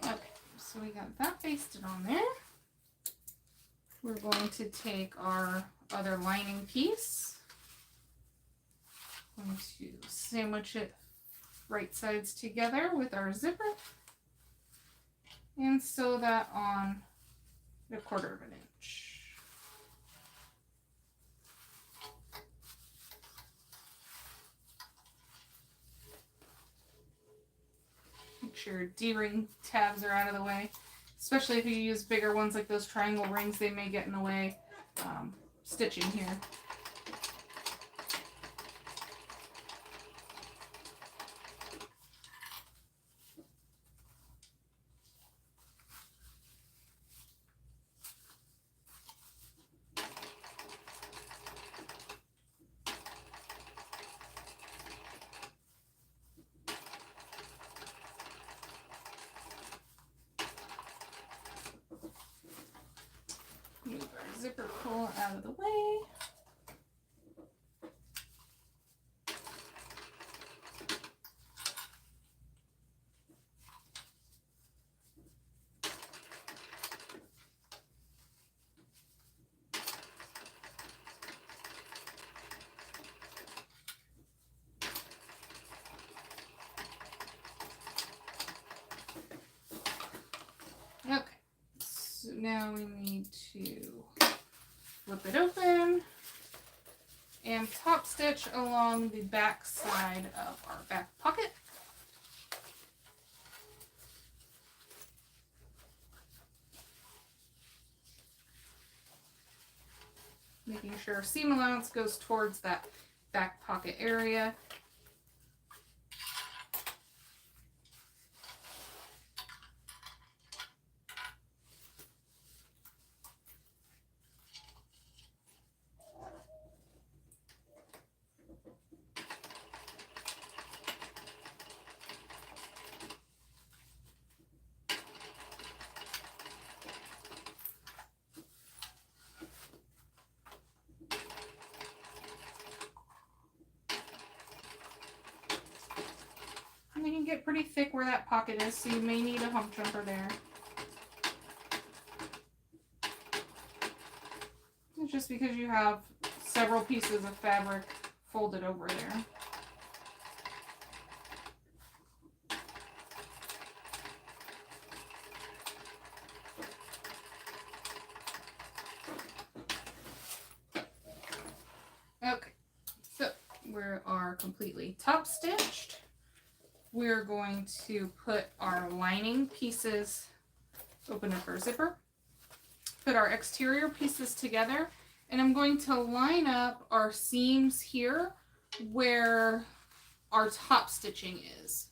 Okay, so we got that basted on there. We're going to take our other lining piece. I'm going to sandwich it right sides together with our zipper and sew that on 1/4 inch. Make sure your D-ring tabs are out of the way. Especially if you use bigger ones like those triangle rings, they may get in the way stitching here. Move our zipper pull out of the way. now we need to flip it open and top stitch along the back side of our back pocket. Making sure our seam allowance goes towards that back pocket area. And they can get pretty thick where that pocket is, so you may need a hump jumper there. It's just because you have several pieces of fabric folded over there. Okay, so we are completely top stitched. We're going to put our lining pieces, open up our zipper, put our exterior pieces together, and I'm going to line up our seams here where our top stitching is.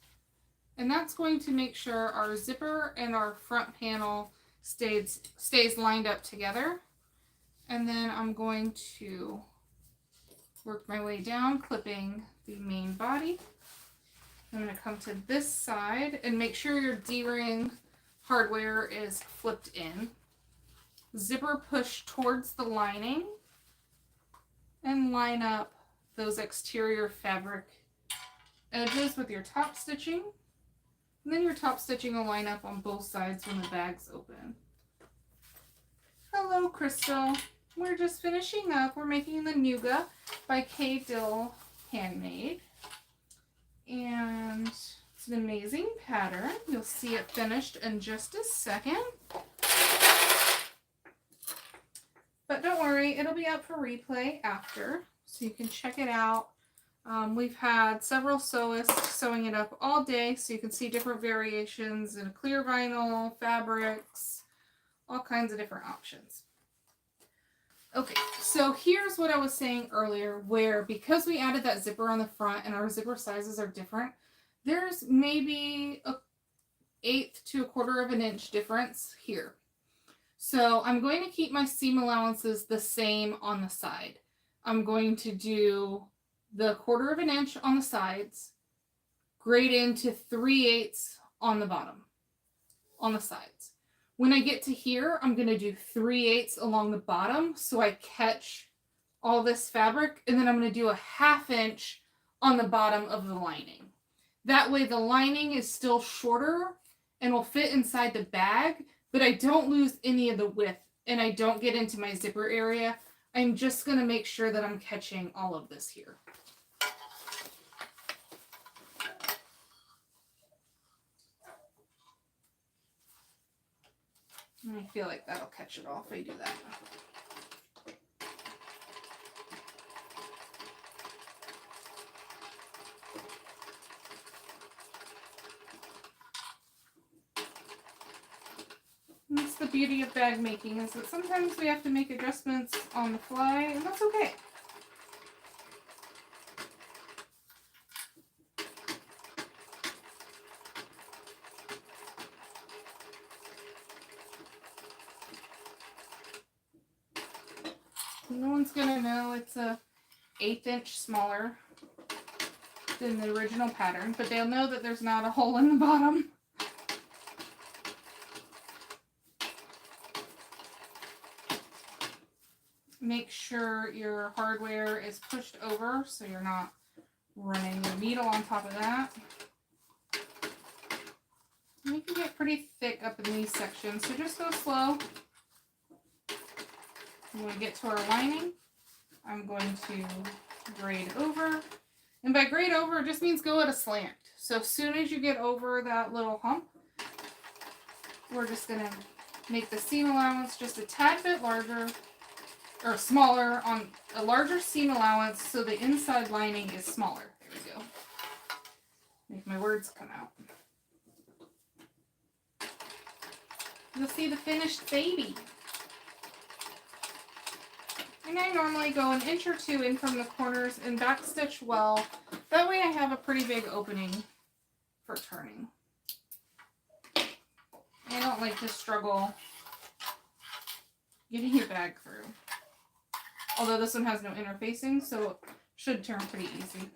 And that's going to make sure our zipper and our front panel stays lined up together. And then I'm going to work my way down, clipping the main body. I'm going to come to this side and make sure your D-ring hardware is flipped in. Zipper push towards the lining and line up those exterior fabric edges with your top stitching. And then your top stitching will line up on both sides when the bag's open. Hello, Crystal. We're just finishing up. We're making the Nooga by K.Dill Handmade. And it's an amazing pattern. You'll see it finished in just a second. But don't worry, it'll be up for replay after, so you can check it out. We've had several sewists sewing it up all day, so you can see different variations in clear vinyl, fabrics, all kinds of different options. Okay, so here's what I was saying earlier, where because we added that zipper on the front and our zipper sizes are different, there's maybe an 1/8 to 1/4 of an inch difference here. So I'm going to keep my seam allowances the same on the side. I'm going to do the 1/4 of an inch on the sides, grade into 3/8 on the bottom, on the sides. When I get to here, I'm going to do 3/8 along the bottom so I catch all this fabric, and then I'm going to do a 1/2 inch on the bottom of the lining. That way the lining is still shorter and will fit inside the bag, but I don't lose any of the width and I don't get into my zipper area. I'm just going to make sure that I'm catching all of this here. I feel like that'll catch it all if I do that. And that's the beauty of bag making, is that sometimes we have to make adjustments on the fly, and that's okay. No one's gonna know it's a 1/8 inch smaller than the original pattern, but they'll know that there's not a hole in the bottom. Make sure your hardware is pushed over so you're not running the needle on top of that. And you can get pretty thick up in these sections, so just go slow. When we get to our lining, I'm going to grade over. And by grade over, it just means go at a slant. So as soon as you get over that little hump, we're just going to make the seam allowance just a tad bit larger or smaller on a larger seam allowance so the inside lining is smaller. There we go. Make my words come out. You'll see the finished baby. And I normally go an inch or two in from the corners and backstitch well. That way I have a pretty big opening for turning. I don't like to struggle getting your bag through. Although this one has no interfacing, so it should turn pretty easy.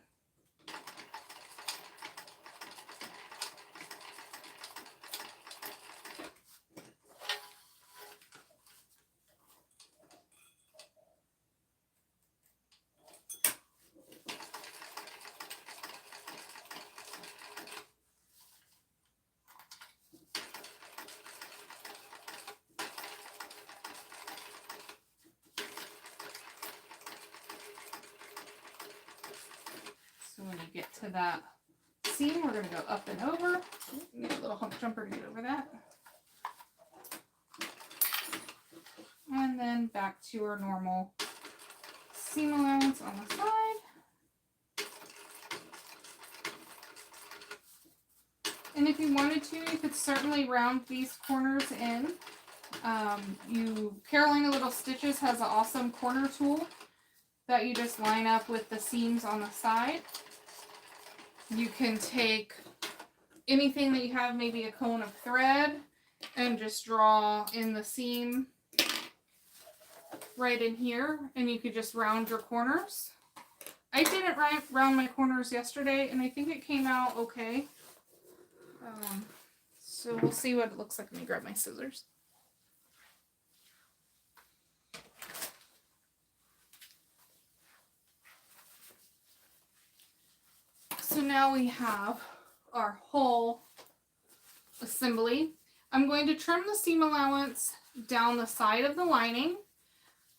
So when you get to that seam, we're going to go up and over. Need a little hump jumper to get over that. And then back to our normal seam allowance on the side. And if you wanted to, you could certainly round these corners in. Carolina Little Stitches has an awesome corner tool that you just line up with the seams on the side. You can take anything that you have, maybe a cone of thread, and just draw in the seam right in here, and you could just round your corners. I didn't round my corners yesterday, and I think it came out okay. So we'll see what it looks like. Let me grab my scissors. So now we have our whole assembly. I'm going to trim the seam allowance down the side of the lining.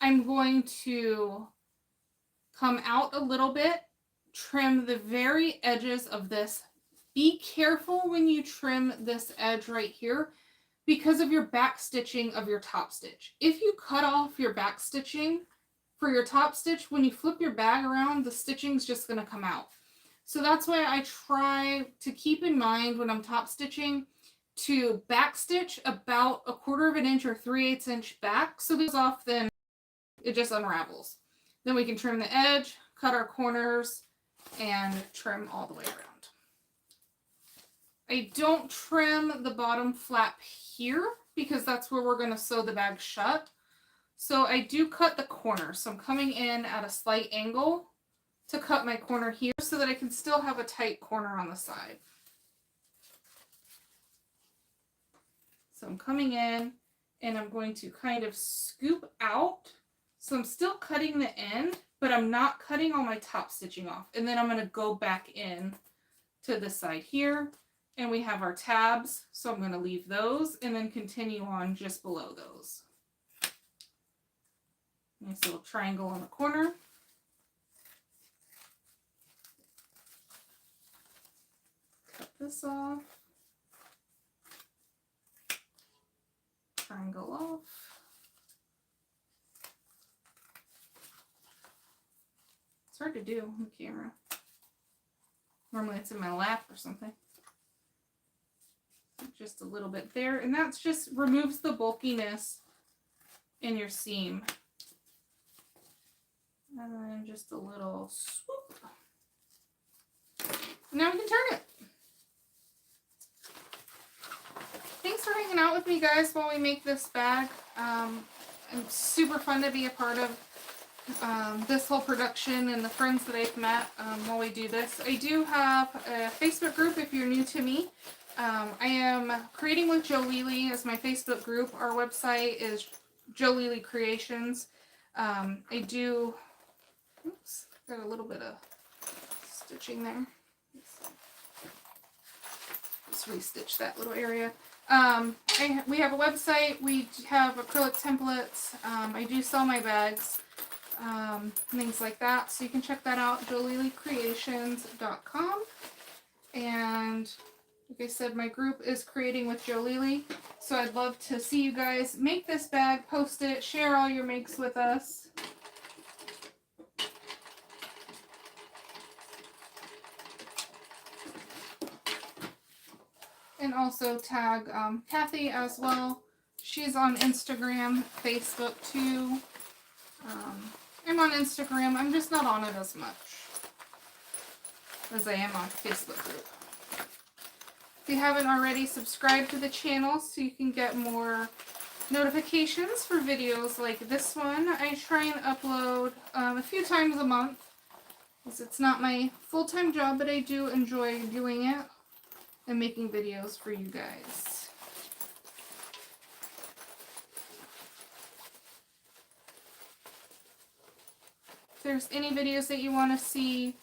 I'm going to come out a little bit, trim the very edges of this. Be careful when you trim this edge right here because of your back stitching of your top stitch. If you cut off your back stitching for your top stitch, when you flip your bag around, the stitching's just going to come out. So that's why I try to keep in mind when I'm top stitching to back stitch about 1/4 inch or 3/8 inch back. So this off, then it just unravels. Then we can trim the edge, cut our corners, and trim all the way around. I don't trim the bottom flap here because that's where we're going to sew the bag shut. So I do cut the corner. So I'm coming in at a slight angle to cut my corner here so that I can still have a tight corner on the side. So I'm coming in and I'm going to kind of scoop out. So I'm still cutting the end, but I'm not cutting all my top stitching off. And then I'm going to go back in to this side here. And we have our tabs. So I'm going to leave those and then continue on just below those. Nice little triangle on the corner. Cut this off. Triangle off. It's hard to do on the camera. Normally it's in my lap or something. Just a little bit there, and that's just removes the bulkiness in your seam. And then just a little swoop. Now we can turn it. Thanks for hanging out with me, guys, while we make this bag. It's super fun to be a part of this whole production and the friends that I've met while we do this. I do have a Facebook group if you're new to me. I am Creating with Joleelee as my Facebook group. Our website is Joleelee Creations. I do, oops, got a little bit of stitching there. Just restitch that little area. We have a website. We have acrylic templates. I do sell my bags, things like that. So you can check that out, JoleeLeeCreations.com. And Like I said, my group is Creating with Joleelee, so I'd love to see you guys make this bag, post it, share all your makes with us. And also tag Kathy as well. She's on Instagram, Facebook too. I'm on Instagram. I'm just not on it as much as I am on Facebook group. If you haven't already, subscribe to the channel so you can get more notifications for videos like this one. I try and upload a few times a month, because it's not my full-time job, but I do enjoy doing it and making videos for you guys. If there's any videos that you want to see,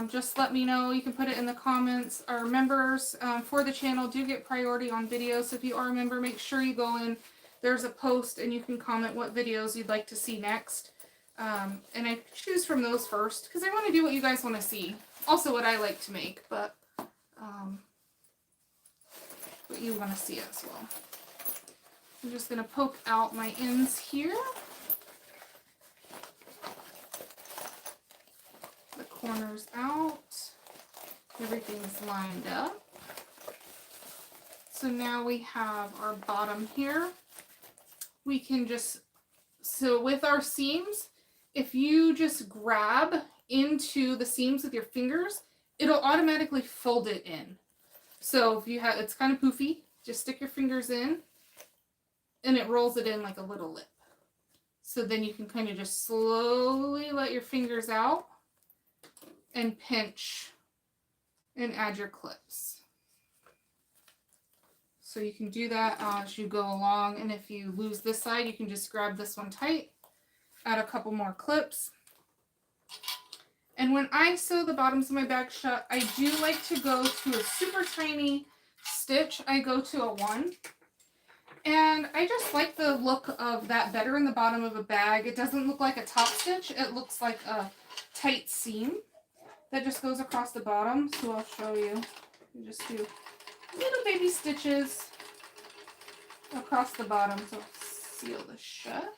just let me know. You can put it in the comments. Our members for the channel do get priority on videos, so if you are a member, make sure you go in. There's a post and you can comment what videos you'd like to see next. And I choose from those first, because I want to do what you guys want to see. Also what I like to make, but what you want to see as well. I'm just going to poke out my ends here. The corners out. Everything's lined up. So now we have our bottom here. We can just, so with our seams, if you just grab into the seams with your fingers, it'll automatically fold it in. So if you have, it's kind of poofy, just stick your fingers in and it rolls it in like a little lip. So then you can kind of just slowly let your fingers out and pinch and add your clips. So you can do that as you go along, and if you lose this side, you can just grab this one tight, add a couple more clips. And when I sew the bottoms of my bag shut, I do like to go to a super tiny stitch. I go to a 1. And I just like the look of that better in the bottom of a bag. It doesn't look like a top stitch. It looks like a tight seam that just goes across the bottom. So I'll show you. You just do little baby stitches across the bottom to seal this shut.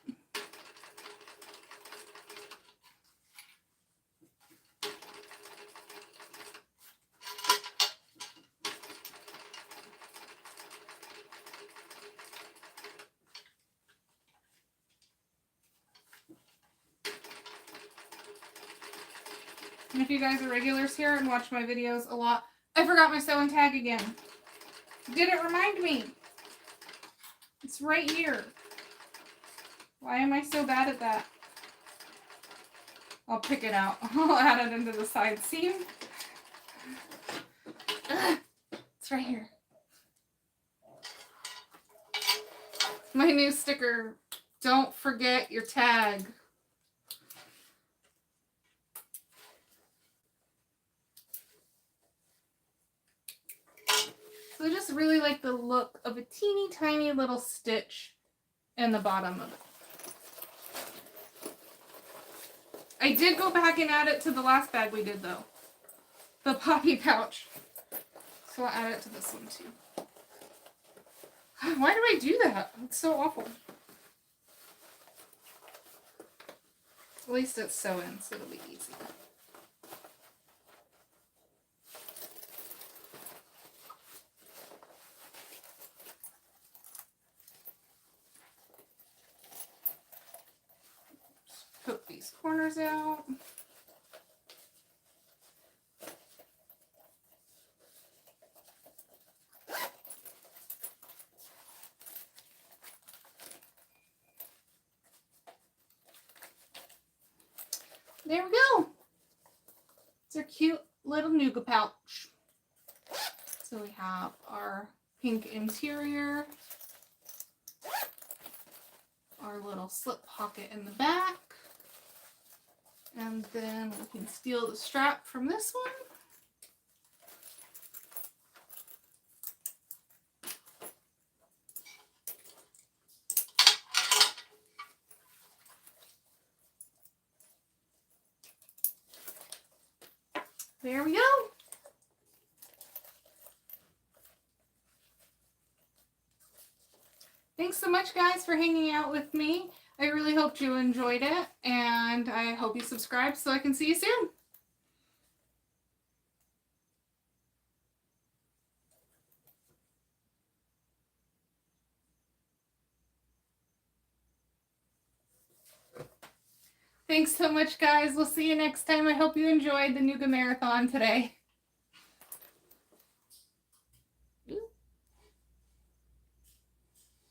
And if you guys are regulars here and watch my videos a lot, I forgot my sewing tag again. Didn't remind me. It's right here. Why am I so bad at that? I'll pick it out. I'll add it into the side seam. It's right here. My new sticker. Don't forget your tag. So I just really like the look of a teeny tiny little stitch in the bottom of it. I did go back and add it to the last bag we did though. The poppy pouch. So I'll add it to this one too. Why do I do that? It's so awful. At least it's sewn, so it'll be easy. Poke these corners out. There we go. It's our cute little Nooga pouch. So we have our pink interior, our little slip pocket in the back, and then we can steal the strap from this one. There we go. thanks so much, guys, for hanging out with me. I really hoped you enjoyed it, and I hope you subscribe so I can see you soon. Thanks so much, guys. We'll see you next time. I hope you enjoyed the Nooga Marathon today.